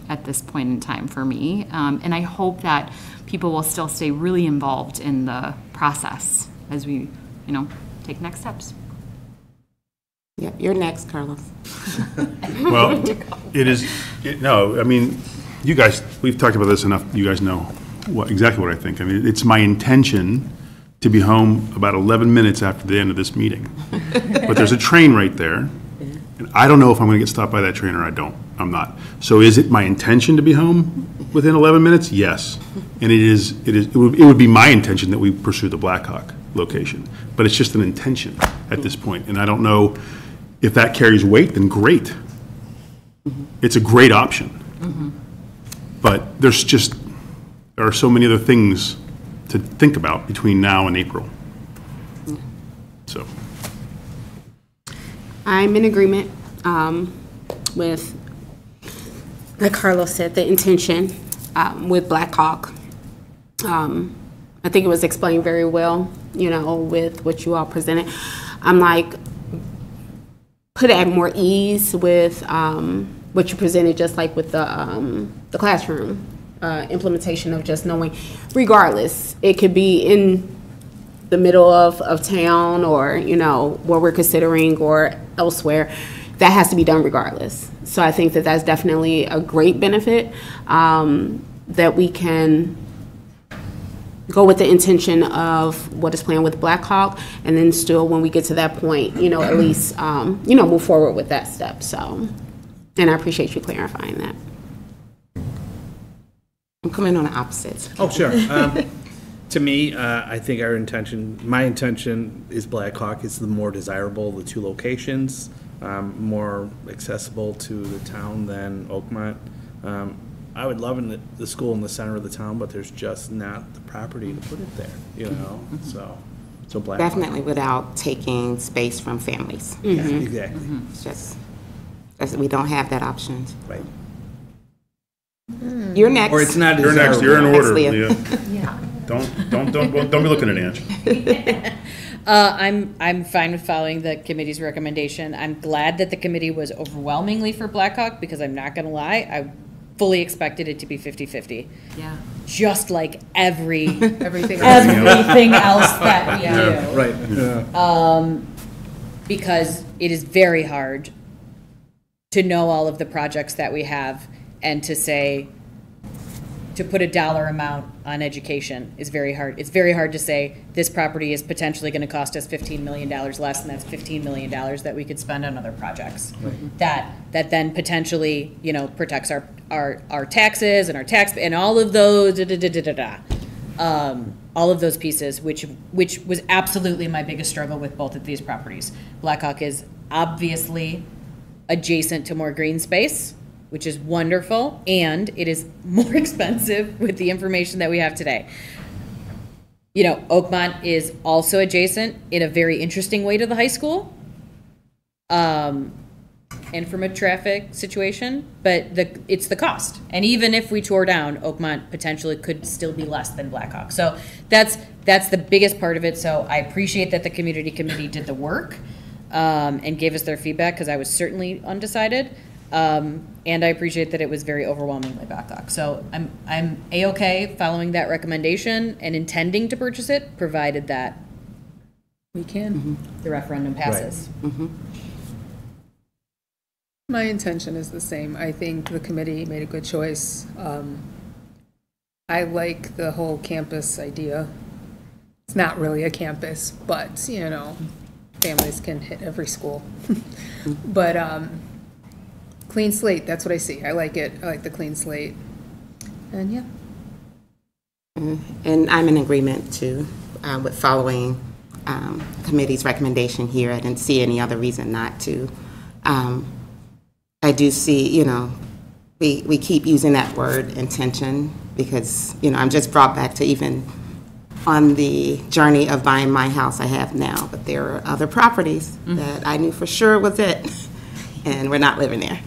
at this point in time for me. And I hope that people will still stay really involved in the process as we, you know, take next steps. Yep, you're next, Carlos. Well, I mean, you guys, we've talked about this enough, you guys know exactly what I think. I mean, it's my intention to be home about 11 minutes after the end of this meeting. But there's a train right there, and I don't know if I'm going to get stopped by that train or I'm not. So is it my intention to be home within 11 minutes? Yes. And it would be my intention that we pursue the Blackhawk location. But it's just an intention at this point, and I don't know if that carries weight, then great. It's a great option. But there are so many other things to think about between now and April. So. I'm in agreement with, like Carlos said, the intention with Blackhawk. I think it was explained very well, you know, with what you all presented. I'm like, put at more ease with what you presented, just like with the classroom implementation of just knowing, regardless, it could be in the middle of town or, you know, where we're considering or elsewhere, that has to be done regardless. So I think that that's definitely a great benefit, that we can go with the intention of what is planned with Blackhawk, and then still, when we get to that point, you know, at least, you know, move forward with that step. So, and I appreciate you clarifying that. I'm coming on the opposites. Oh, sure. To me, I think my intention is Blackhawk is the more desirable of the two locations, more accessible to the town than Oakmont. I would love the school in the center of the town, but there's just not the property to put it there, you know, so Blackhawk. Definitely without taking space from families. Yeah, exactly. It's just, we don't have that option. Right. You're next. Or it's not You're next, you're in Next, order, Leah. Leah. Yeah. Don't be looking at Ange. I'm fine with following the committee's recommendation. I'm glad that the committee was overwhelmingly for Blackhawk, because I'm not gonna lie, I fully expected it to be 50-50. Yeah. Just like everything Everything else that we Yeah. do. Right. Yeah. Because it is very hard to know all of the projects that we have and to say, to put a dollar amount on education is very hard. It's very hard to say this property is potentially going to cost us $15 million less, and that's $15 million that we could spend on other projects. That then potentially, you know, protects our taxes and our tax and all of those all of those pieces, which was absolutely my biggest struggle with both of these properties. Blackhawk is obviously adjacent to more green space, which is wonderful, and it is more expensive with the information that we have today. You know, Oakmont is also adjacent in a very interesting way to the high school, and from a traffic situation, but it's the cost. And even if we tore down, Oakmont potentially could still be less than Blackhawk. So that's the biggest part of it. So I appreciate that the community committee did the work and gave us their feedback, because I was certainly undecided. And I appreciate that it was very overwhelmingly Blackhawk. So I'm A-okay following that recommendation and intending to purchase it, provided that We can. the referendum passes. My intention is the same. I think the committee made a good choice. I like the whole campus idea. It's not really a campus, but, you know, families can hit every school. But clean slate, that's what I see. I like it. I like the clean slate. And yeah. And I'm in agreement too with following committee's recommendation here. I didn't see any other reason not to. I do see, you know, we keep using that word intention because, you know, I'm just brought back to even on the journey of buying my house I have now, but there are other properties that I knew for sure was it, and we're not living there.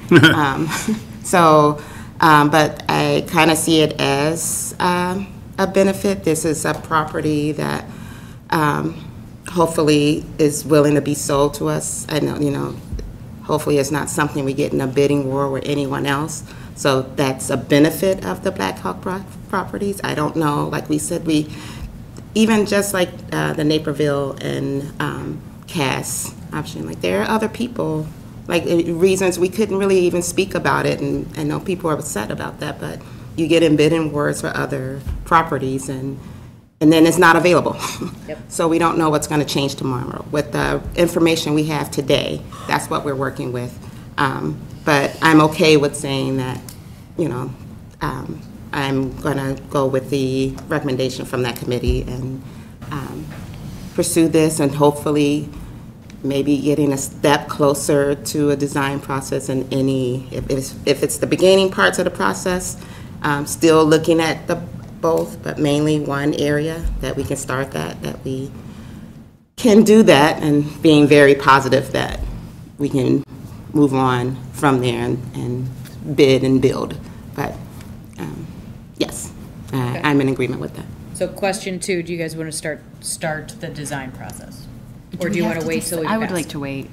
But I kind of see it as a benefit. This is a property that hopefully is willing to be sold to us. I know, you know, hopefully it's not something we get in a bidding war with anyone else. So that's a benefit of the Blackhawk properties. I don't know, like we said, even just like the Naperville and Cass option, like there are other people, like reasons we couldn't really even speak about it, and I know people are upset about that, but you get in bidding wars for other properties and then it's not available. Yep. So we don't know what's going to change tomorrow. With the information we have today, that's what we're working with. But I'm okay with saying that, you know, I'm going to go with the recommendation from that committee and pursue this, and hopefully maybe getting a step closer to a design process in any, if it's the beginning parts of the process, still looking at both, but mainly one area that we can start that we can do that, and being very positive that we can move on from there and bid and build. But yes, I'm in agreement with that. So question 2, do you guys want to start the design process? Or do you want to wait till we I would like to wait.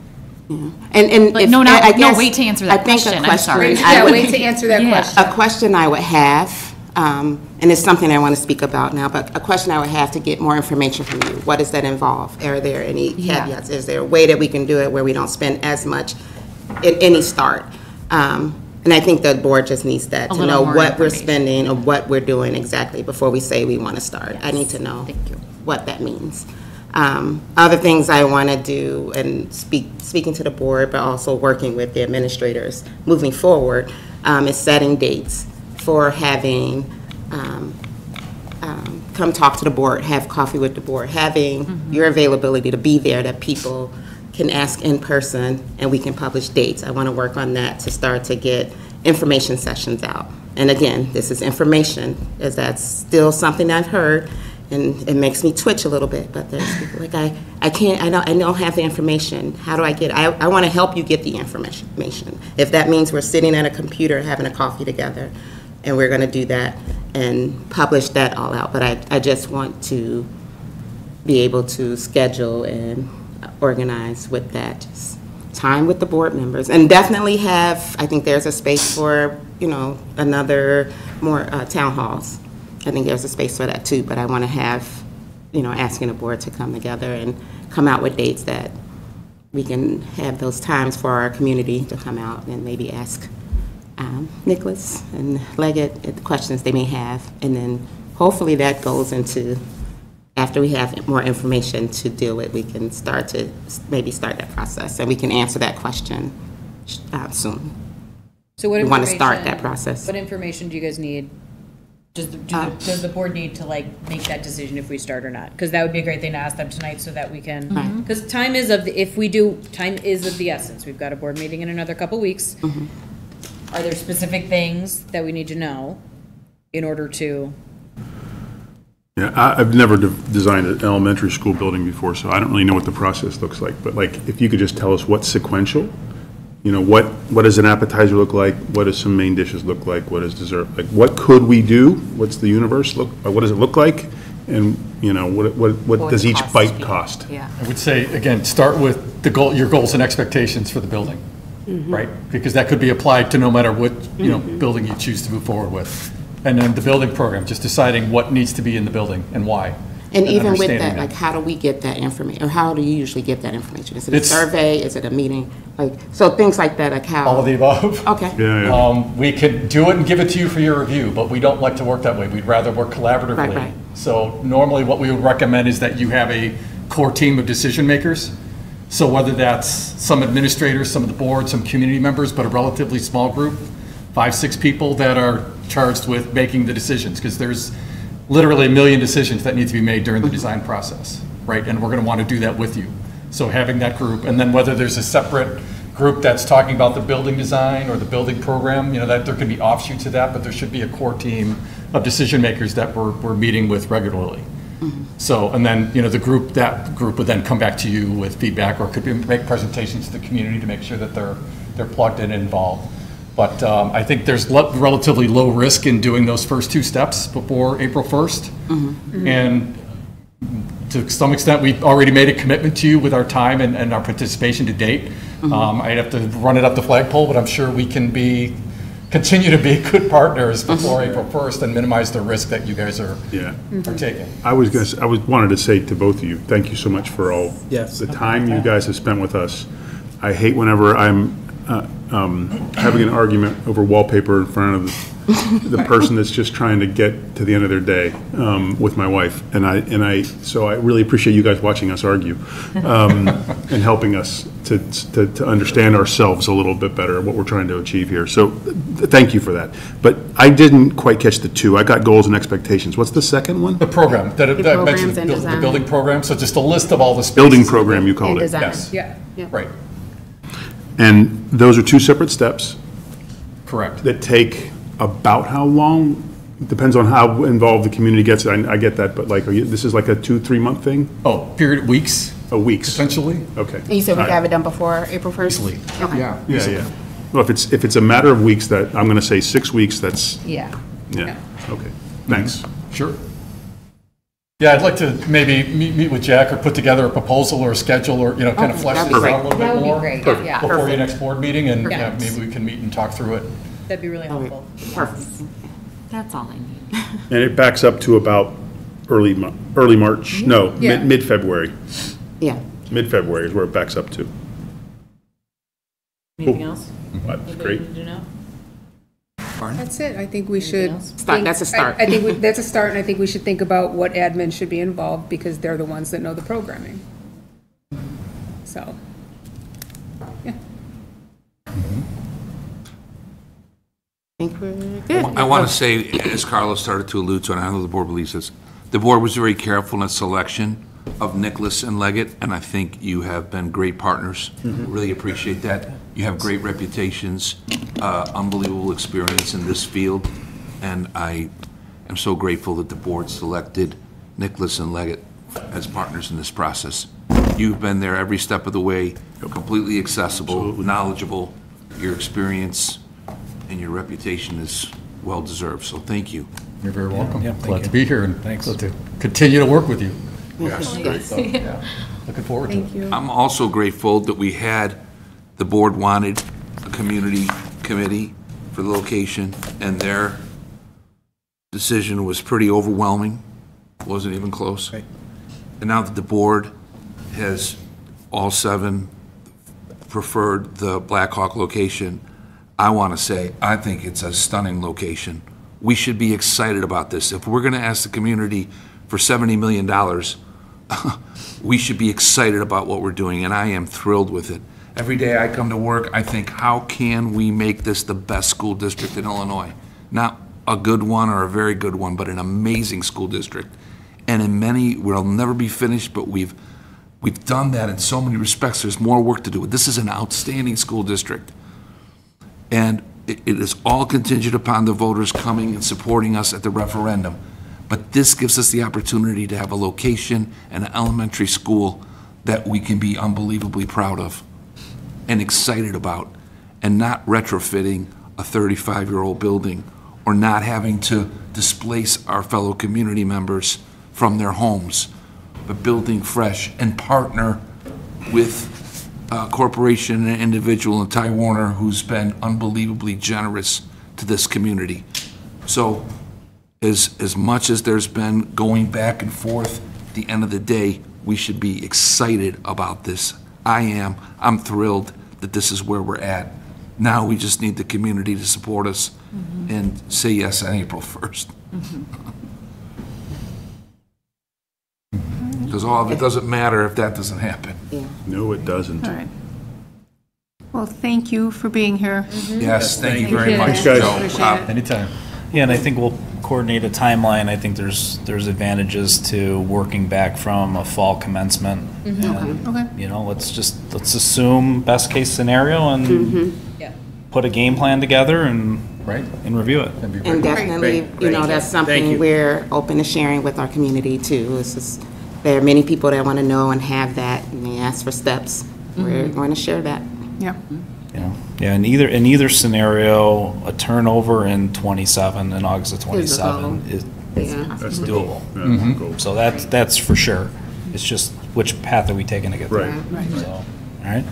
Yeah. And But if, no, I guess, wait to answer that I think question. a question I'm sorry. I would- wait to answer that question. A question I would have, and it's something I want to speak about now, but a question I would have to get more information from you. What does that involve? Are there any caveats? Is there a way that we can do it where we don't spend as much in any start? And I think the board just needs that, to know what we're spending or what we're doing exactly before we say we want to start. I need to know what that means. Other things I want to do, and speaking to the board, but also working with the administrators moving forward, is setting dates for having, come talk to the board, have coffee with the board, having your availability to be there, that people can ask in person and we can publish dates. I want to work on that to start to get information sessions out. And again, this is information, as that's still something I've heard, and it makes me twitch a little bit, but there's people like, I don't have the information. How do I get it? I want to help you get the information. If that means we're sitting at a computer having a coffee together, and we're going to do that and publish that all out. But I just want to be able to schedule and organize with that, just time with the board members, and definitely have, I think there's a space for another, more town halls. I think there's a space for that too, but I want to have, asking the board to come together and come out with dates that we can have those times for our community to come out and maybe ask Nicholas and Leggett the questions they may have. And then hopefully that goes into, after we have more information to deal with, we can start that process and we can answer that question soon. So what we want to start that process. What information do you guys need? Does the board need to make that decision if we start or not? Because that would be a great thing to ask them tonight so that we can, because time is of the essence. We've got a board meeting in another couple weeks. Are there specific things that we need to know in order to? Yeah, I've never designed an elementary school building before, so I don't really know what the process looks like. But if you could just tell us what's sequential, what does an appetizer look like? What does some main dishes look like? What is dessert? What could we do? What's the universe look? What does it look like? And what does each bite cost? Yeah. I would say, again, start with your goals and expectations for the building, right? Because that could be applied to no matter what building you choose to move forward with. And then the building program, just deciding what needs to be in the building and why. And even with that, how do we get that information? Or how do you usually get that information? Is it a survey? Is it a meeting? So things like that, how? All of the above. Okay. Yeah. We could do it and give it to you for your review, but we don't like to work that way. We'd rather work collaboratively. Right. So normally what we would recommend is that you have a core team of decision makers. So whether that's some administrators, some of the board, some community members, but a relatively small group, 5-6 people that are charged with making the decisions, because there's literally a million decisions that need to be made during the design process, right? And we're going to want to do that with you. So having that group, and then whether there's a separate group that's talking about the building design or the building program, that there could be offshoots of that, but there should be a core team of decision makers that we're meeting with regularly. So, and then, that group would then come back to you with feedback, or could make presentations to the community to make sure that they're plugged in and involved. But I think there's relatively low risk in doing those first 2 steps before April 1st. And to some extent, we've already made a commitment to you with our time and our participation to date. I'd have to run it up the flagpole, but I'm sure we can continue to be good partners before April 1st and minimize the risk that you guys are taking. I wanted to say to both of you, thank you so much for all the time you guys have spent with us. I hate whenever I'm having an argument over wallpaper in front of the person that's just trying to get to the end of their day with my wife, so I really appreciate you guys watching us argue and helping us to understand ourselves a little bit better, what we're trying to achieve here. So thank you for that. But I didn't quite catch the 2. I got goals and expectations. What's the second one? The program that I mentioned, the building program. So just a list of all the spaces. Building program, you called it. Yes. Yeah. Right. And those are 2 separate steps. Correct. That take about how long? Depends on how involved the community gets. I get that, but this is like a 2-3 month thing? Oh, period, weeks. Oh, weeks. Essentially. Okay. And you said we can have it done before April 1st? Easily. Okay. Yeah. Well, if it's a matter of weeks, that I'm going to say 6 weeks, that's. Yeah. Yeah, okay. Thanks. Sure. Yeah, I'd like to maybe meet with Jack or put together a proposal or a schedule or, kind of flesh this out a little bit more. That would be great, yeah. Before your next board meeting, and Perfect. maybe we can meet and talk through it. That'd be really helpful. Perfect. That's all I need. And it backs up to about early March, no, Yeah. mid-February. Yeah. Mid-February is where it backs up to. Anything else? That's great. Need to know? That's it. I think we should. That's a start. I think that's a start, and I think we should think about what admin should be involved, because they're the ones that know the programming. So, yeah. I think we're good. I want to say, as Carlos started to allude to, and I know the board believes this, the board was very careful in its selection of Nicholas and Leggett, and I think you have been great partners. Really appreciate that. You have great reputations, unbelievable experience in this field, and I am so grateful that the board selected Nicholas and Leggett as partners in this process. You've been there every step of the way, completely accessible, knowledgeable. Your experience and your reputation is well-deserved, so thank you. You're very welcome. Yeah, thank Glad you. to be here and Thanks. glad to continue to work with you. Yes. So, yeah, looking forward to it. Thank you. I'm also grateful that we had, the board wanted a community committee for the location, and their decision was pretty overwhelming, wasn't even close. Right. And now that the board has, all 7 preferred the Black Hawk location, I want to say, I think it's a stunning location. We should be excited about this. If we're going to ask the community for $70 million, we should be excited about what we're doing, and I am thrilled with it. Every day I come to work, I think, how can we make this the best school district in Illinois? Not a good one or a very good one, but an amazing school district. And in many, we'll never be finished, but we've done that in so many respects. There's more work to do. This is an outstanding school district. And it is all contingent upon the voters coming and supporting us at the referendum. But this gives us the opportunity to have a location and an elementary school that we can be unbelievably proud of and excited about, and not retrofitting a 35-year-old building or not having to displace our fellow community members from their homes, but building fresh and partner with a corporation and an individual in Ty Warner who's been unbelievably generous to this community. So as much as there's been going back and forth, at the end of the day, we should be excited about this. I am. I'm thrilled that this is where we're at. Now we just need the community to support us and say yes on April 1st. Because all of it doesn't matter if that doesn't happen. No, it doesn't. All right. Well, thank you for being here. Yes, thank you very much, guys. Joe. Appreciate it. Anytime. Yeah, and I think we'll coordinate a timeline. I think there's advantages to working back from a fall commencement. And, Okay. you know, let's assume best case scenario and put a game plan together and review it. And definitely, Great. you know, that's Thank something you. we're open to sharing with our community too. It's just, there are many people that want to know and have that, and they ask for steps. We're going to share that. Yeah. Yeah, in either scenario, a turnover in 27, in August of 27 is That's the goal. doable. Yeah, that's the goal. So that's for sure. It's just which path are we taking to get there? Right. So, all right.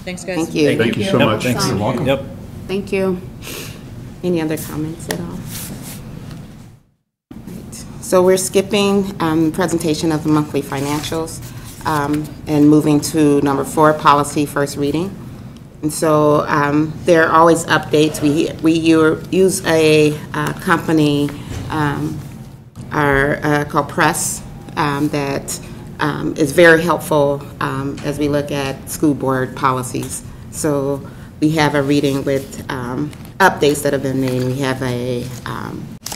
Thanks, guys. Thank you. Thank you so Yep, much. Thanks. You're welcome. Yep. Thank you. Any other comments at all? Right. So we're skipping presentation of the monthly financials and moving to number 4, policy first reading. And so there are always updates. We use a company called Press that is very helpful as we look at school board policies. So we have a reading with updates that have been made. We have a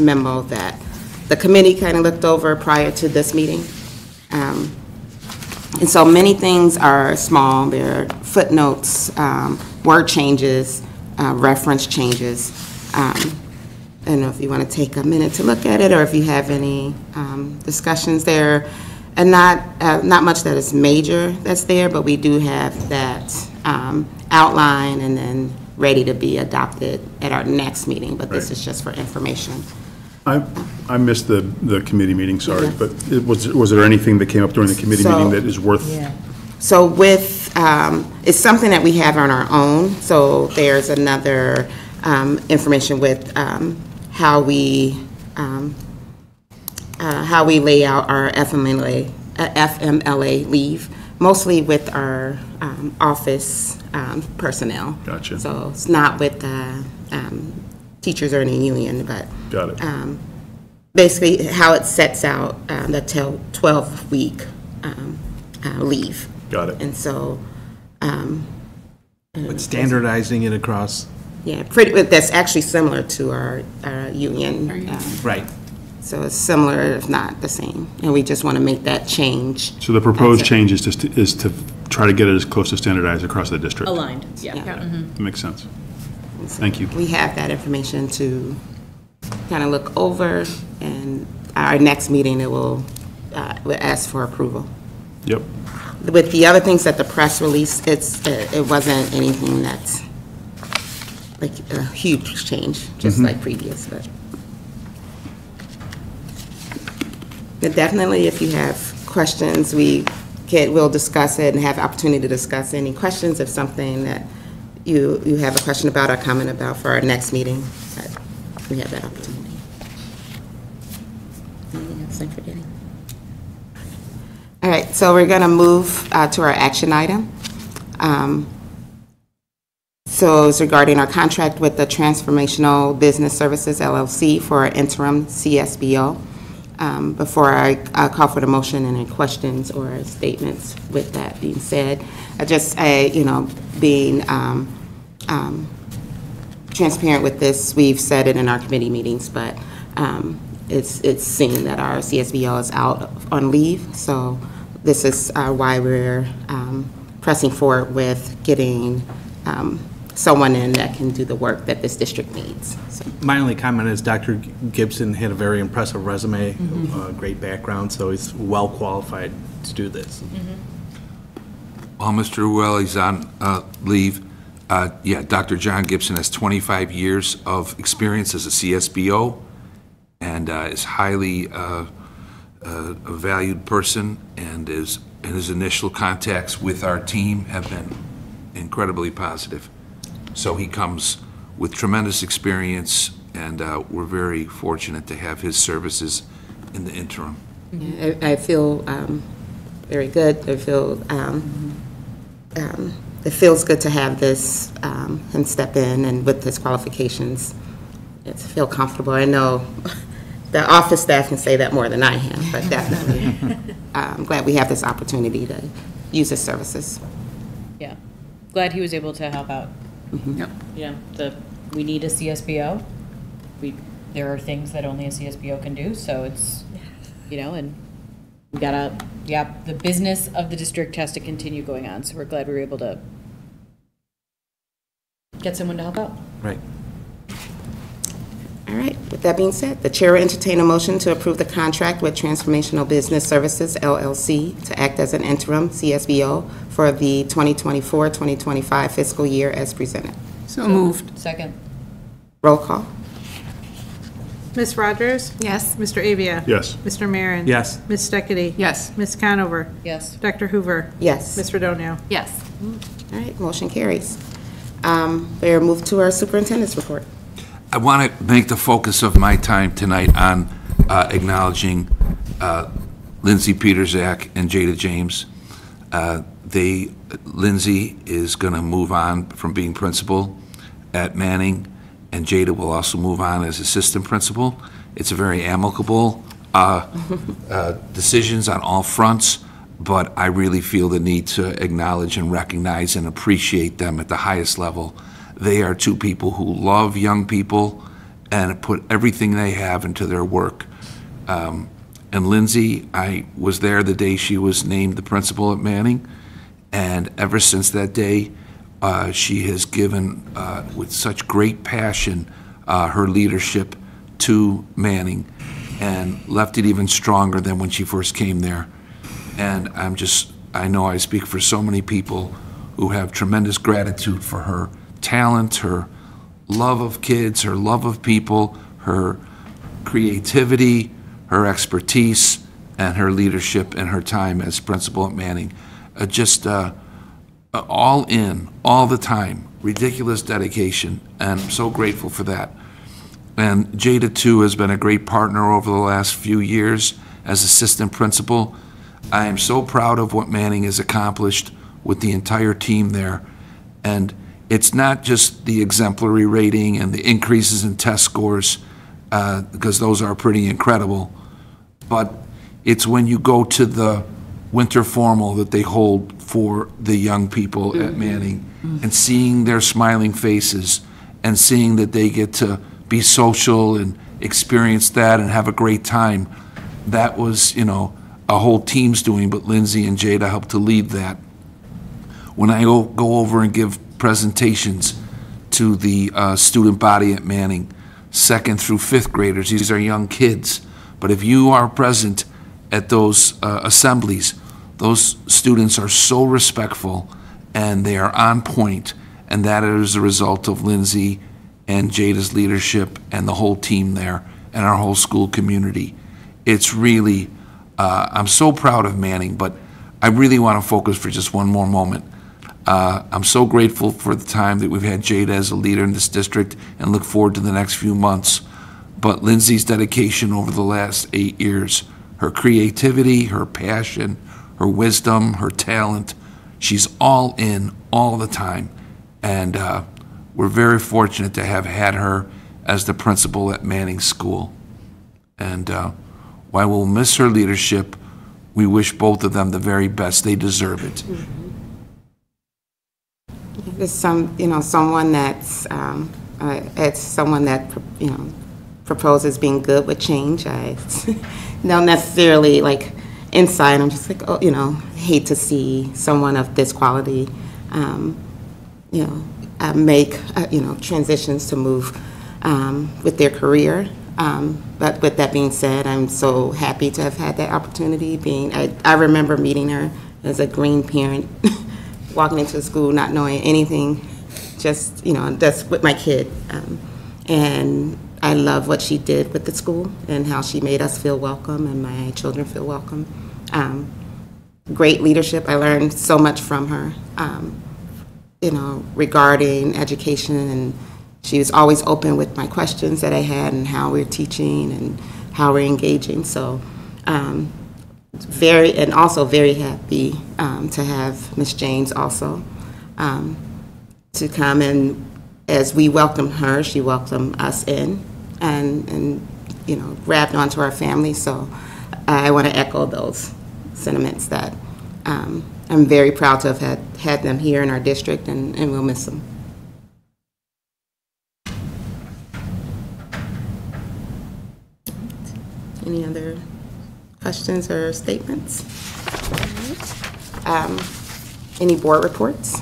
memo that the committee kind of looked over prior to this meeting. And so many things are small. There are footnotes, word changes, reference changes. I don't know if you want to take a minute to look at it or if you have any discussions there. And not much that is major that's there, but we do have that outline and then ready to be adopted at our next meeting. But this is just for information. I missed the committee meeting, sorry, but was there anything that came up during the committee meeting that is worth? So with, it's something that we have on our own. So there's another information with how we lay out our FMLA leave, mostly with our office personnel. Gotcha. So it's not with the teachers or any union, but Got it. Basically how it sets out the 12-week leave. Got it. And so, But standardizing it across. yeah, that's actually similar to our union. Right. So it's similar, if not the same. And we just want to make that change. So the proposed change is to try to get it as close to standardized across the district. Aligned, yeah. That makes sense. Thank you. We have that information to kind of look over, and our next meeting, it will ask for approval. Yep. With the other things that the press released, it wasn't anything that's like a huge change, just like previous, but definitely if you have questions, we'll discuss it and have opportunity to discuss any questions if something that you have a question about or comment about for our next meeting, we have that opportunity. Anything else I'm forgetting? All right, so we're going to move to our action item. So it's regarding our contract with the Transformational Business Services, LLC, for our interim CSBO. Before I call for the motion and any questions or statements with that being said, being transparent with this, we've said it in our committee meetings, but it's seen that our CSBO is out on leave, so this is why we're pressing forward with getting someone in that can do the work that this district needs. So. My only comment is Dr. Gibson had a very impressive resume, great background, so he's well qualified to do this. While Mr. Ruelli's on leave, Dr. John Gibson has 25 years of experience as a CSBO and is highly a valued person, and his initial contacts with our team have been incredibly positive. So he comes with tremendous experience, and we're very fortunate to have his services in the interim. I feel very good. I feel it feels good to have this him step in, and with his qualifications, I feel comfortable. I know the office staff can say that more than I am, but definitely I'm glad we have this opportunity to use his services. Yeah, glad he was able to help out. Yep. You know, we need a CSBO. There are things that only a CSBO can do, so it's, and we gotta, the business of the district has to continue going on, so we're glad we were able to get someone to help out. Right. All right, with that being said, the chair will entertain a motion to approve the contract with Transformational Business Services, LLC, to act as an interim CSBO for the 2024-2025 fiscal year as presented. So moved. Second. Roll call. Ms. Rogers? Yes. Mr. Avia? Yes. Mr. Marin? Yes. Ms. Steckity? Yes. Ms. Conover? Yes. Dr. Hoover? Yes. Ms. Redonio? Yes. All right, motion carries. We'll move to our superintendent's report. I want to make the focus of my time tonight on acknowledging Lindsay Peterzak and Jada James. Lindsay is going to move on from being principal at Manning, and Jada will also move on as assistant principal. It's a very amicable decisions on all fronts, but I really feel the need to acknowledge and recognize and appreciate them at the highest level. They are two people who love young people and put everything they have into their work. And Lindsay, I was there the day she was named the principal at Manning, and ever since that day, she has given, with such great passion, her leadership to Manning and left it even stronger than when she first came there. And I know I speak for so many people who have tremendous gratitude for her talent, her love of kids, her love of people, her creativity, her expertise, and her leadership and her time as principal at Manning. All in, all the time, ridiculous dedication, and I'm so grateful for that. And Jada, too, has been a great partner over the last few years as assistant principal. I am so proud of what Manning has accomplished with the entire team there. And it's not just the exemplary rating and the increases in test scores, because those are pretty incredible, but it's when you go to the winter formal that they hold for the young people at Manning and seeing their smiling faces and seeing that they get to be social and experience that and have a great time. That was, a whole team's doing, but Lindsay and Jada helped to lead that. When I go over and give presentations to the student body at Manning, 2nd through 5th graders, these are young kids, but if you are present at those assemblies, those students are so respectful and they are on point, and that is a result of Lindsay and Jada's leadership and the whole team there and our whole school community. It's really, I'm so proud of Manning, but I really want to focus for just one more moment I'm so grateful for the time that we've had Jada as a leader in this district and look forward to the next few months. But Lindsay's dedication over the last 8 years, her creativity, her passion, her wisdom, her talent, she's all in all the time. And we're very fortunate to have had her as the principal at Manning School. And while we'll miss her leadership, we wish both of them the very best. They deserve it. It's someone that's, it's someone that, proposes being good with change. I don't necessarily like inside. I'm just like, hate to see someone of this quality, make, transitions to move with their career. But with that being said, I'm so happy to have had that opportunity. I remember meeting her as a green parent, walking into school not knowing anything, just, that's with my kid. And I love what she did with the school and how she made us feel welcome and my children feel welcome. Great leadership. I learned so much from her, regarding education, and she was always open with my questions that I had and how we're teaching and how we're engaging. So very happy to have Ms. James also to come, and as we welcomed her, she welcomed us in and grabbed onto our family. So I want to echo those sentiments that I'm very proud to have had them here in our district, and we'll miss them. Any other questions or statements? Any board reports?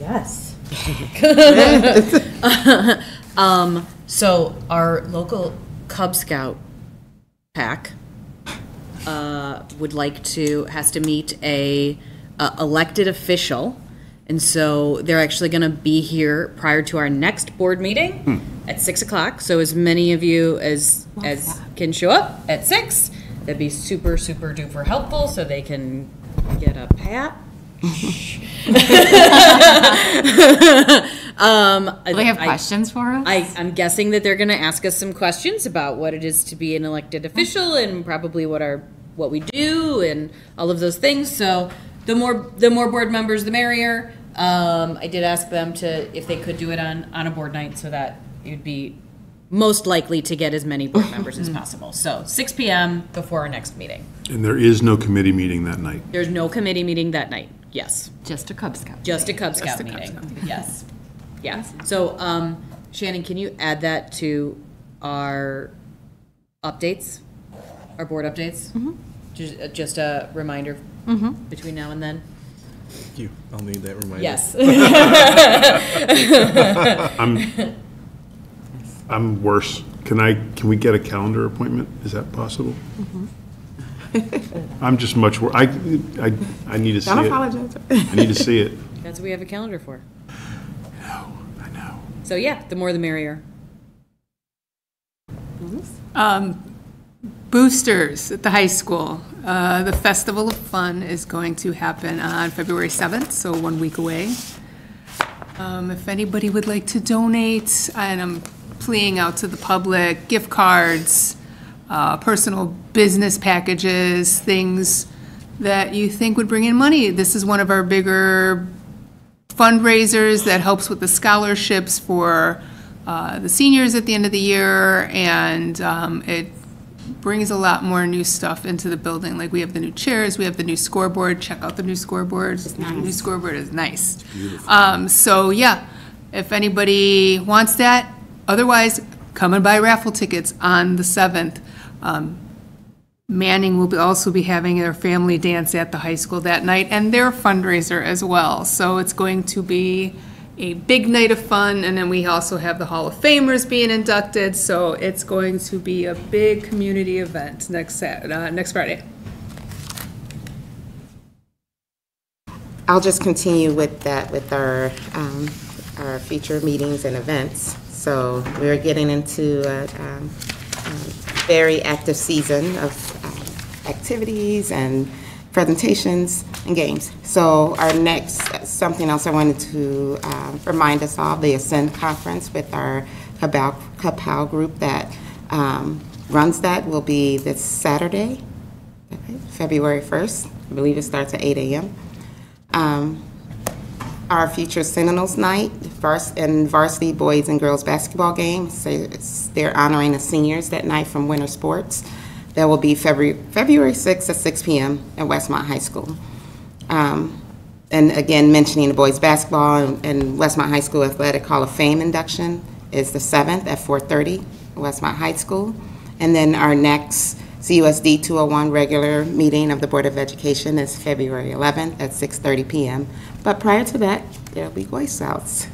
Yes. So our local Cub Scout pack has to meet a elected official, and so they're actually going to be here prior to our next board meeting at 6 o'clock. So as many of you as can show up at 6, that'd be super, super duper helpful, so they can get a pat. Will they have questions for us? I'm guessing that they're going to ask us some questions about what it is to be an elected official and probably what we do and all of those things. So the more board members, the merrier. I did ask them if they could do it on a board night so that you'd be most likely to get as many board members as possible. So 6 p.m. before our next meeting. And there is no committee meeting that night? There's no committee meeting that night. Yes. Just a Cub Scout. Just a Cub Scout meeting. Yes. Yeah. So, Shannon, can you add that to our updates, our board updates? Just a reminder between now and then. Thank you. I'll need that reminder. Yes. I'm worse. Can we get a calendar appointment? Is that possible? I'm just much worse. I need to see it. Don't apologize. I need to see it. That's what we have a calendar for. I know. So yeah, the more the merrier. Boosters at the high school. The Festival of Fun is going to happen on February 7th, so 1 week away. If anybody would like to donate, and I'm pleading out to the public, gift cards, personal business packages, things that you think would bring in money. This is one of our bigger fundraisers that helps with the scholarships for the seniors at the end of the year, and it brings a lot more new stuff into the building. Like we have the new chairs, we have the new scoreboard. Check out the new scoreboard. The new scoreboard is nice. It's beautiful. So yeah, if anybody wants that, otherwise come and buy raffle tickets on the 7th. Manning will also be having their family dance at the high school that night, and their fundraiser as well. So it's going to be a big night of fun, and then we also have the Hall of Famers being inducted, so it's going to be a big community event next Friday. I'll just continue with that with our future meetings and events. So we're getting into a very active season of activities and presentations, and games. So our next, something else I wanted to remind us all, the Ascend Conference with our Cabal group that runs that will be this Saturday, February 1st. I believe it starts at 8 a.m. Our future Sentinels Night and varsity boys and girls basketball game. So they're honoring the seniors that night from Winter Sports. That will be February 6th at 6 p.m. at Westmont High School. And again, mentioning the boys basketball and Westmont High School Athletic Hall of Fame induction is the 7th at 4:30 at Westmont High School. And then our next CUSD 201 regular meeting of the Board of Education is February 11th at 6:30 p.m. But prior to that, there'll be Boy Scouts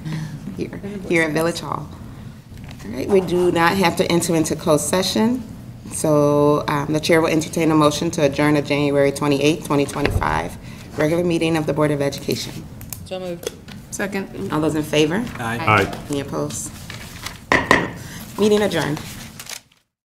here at Village Hall. All right, we do not have to enter into closed session. So the chair will entertain a motion to adjourn the January 28, 2025 regular meeting of the Board of Education. So moved. Second. All those in favor? Aye. Any opposed? Meeting adjourned.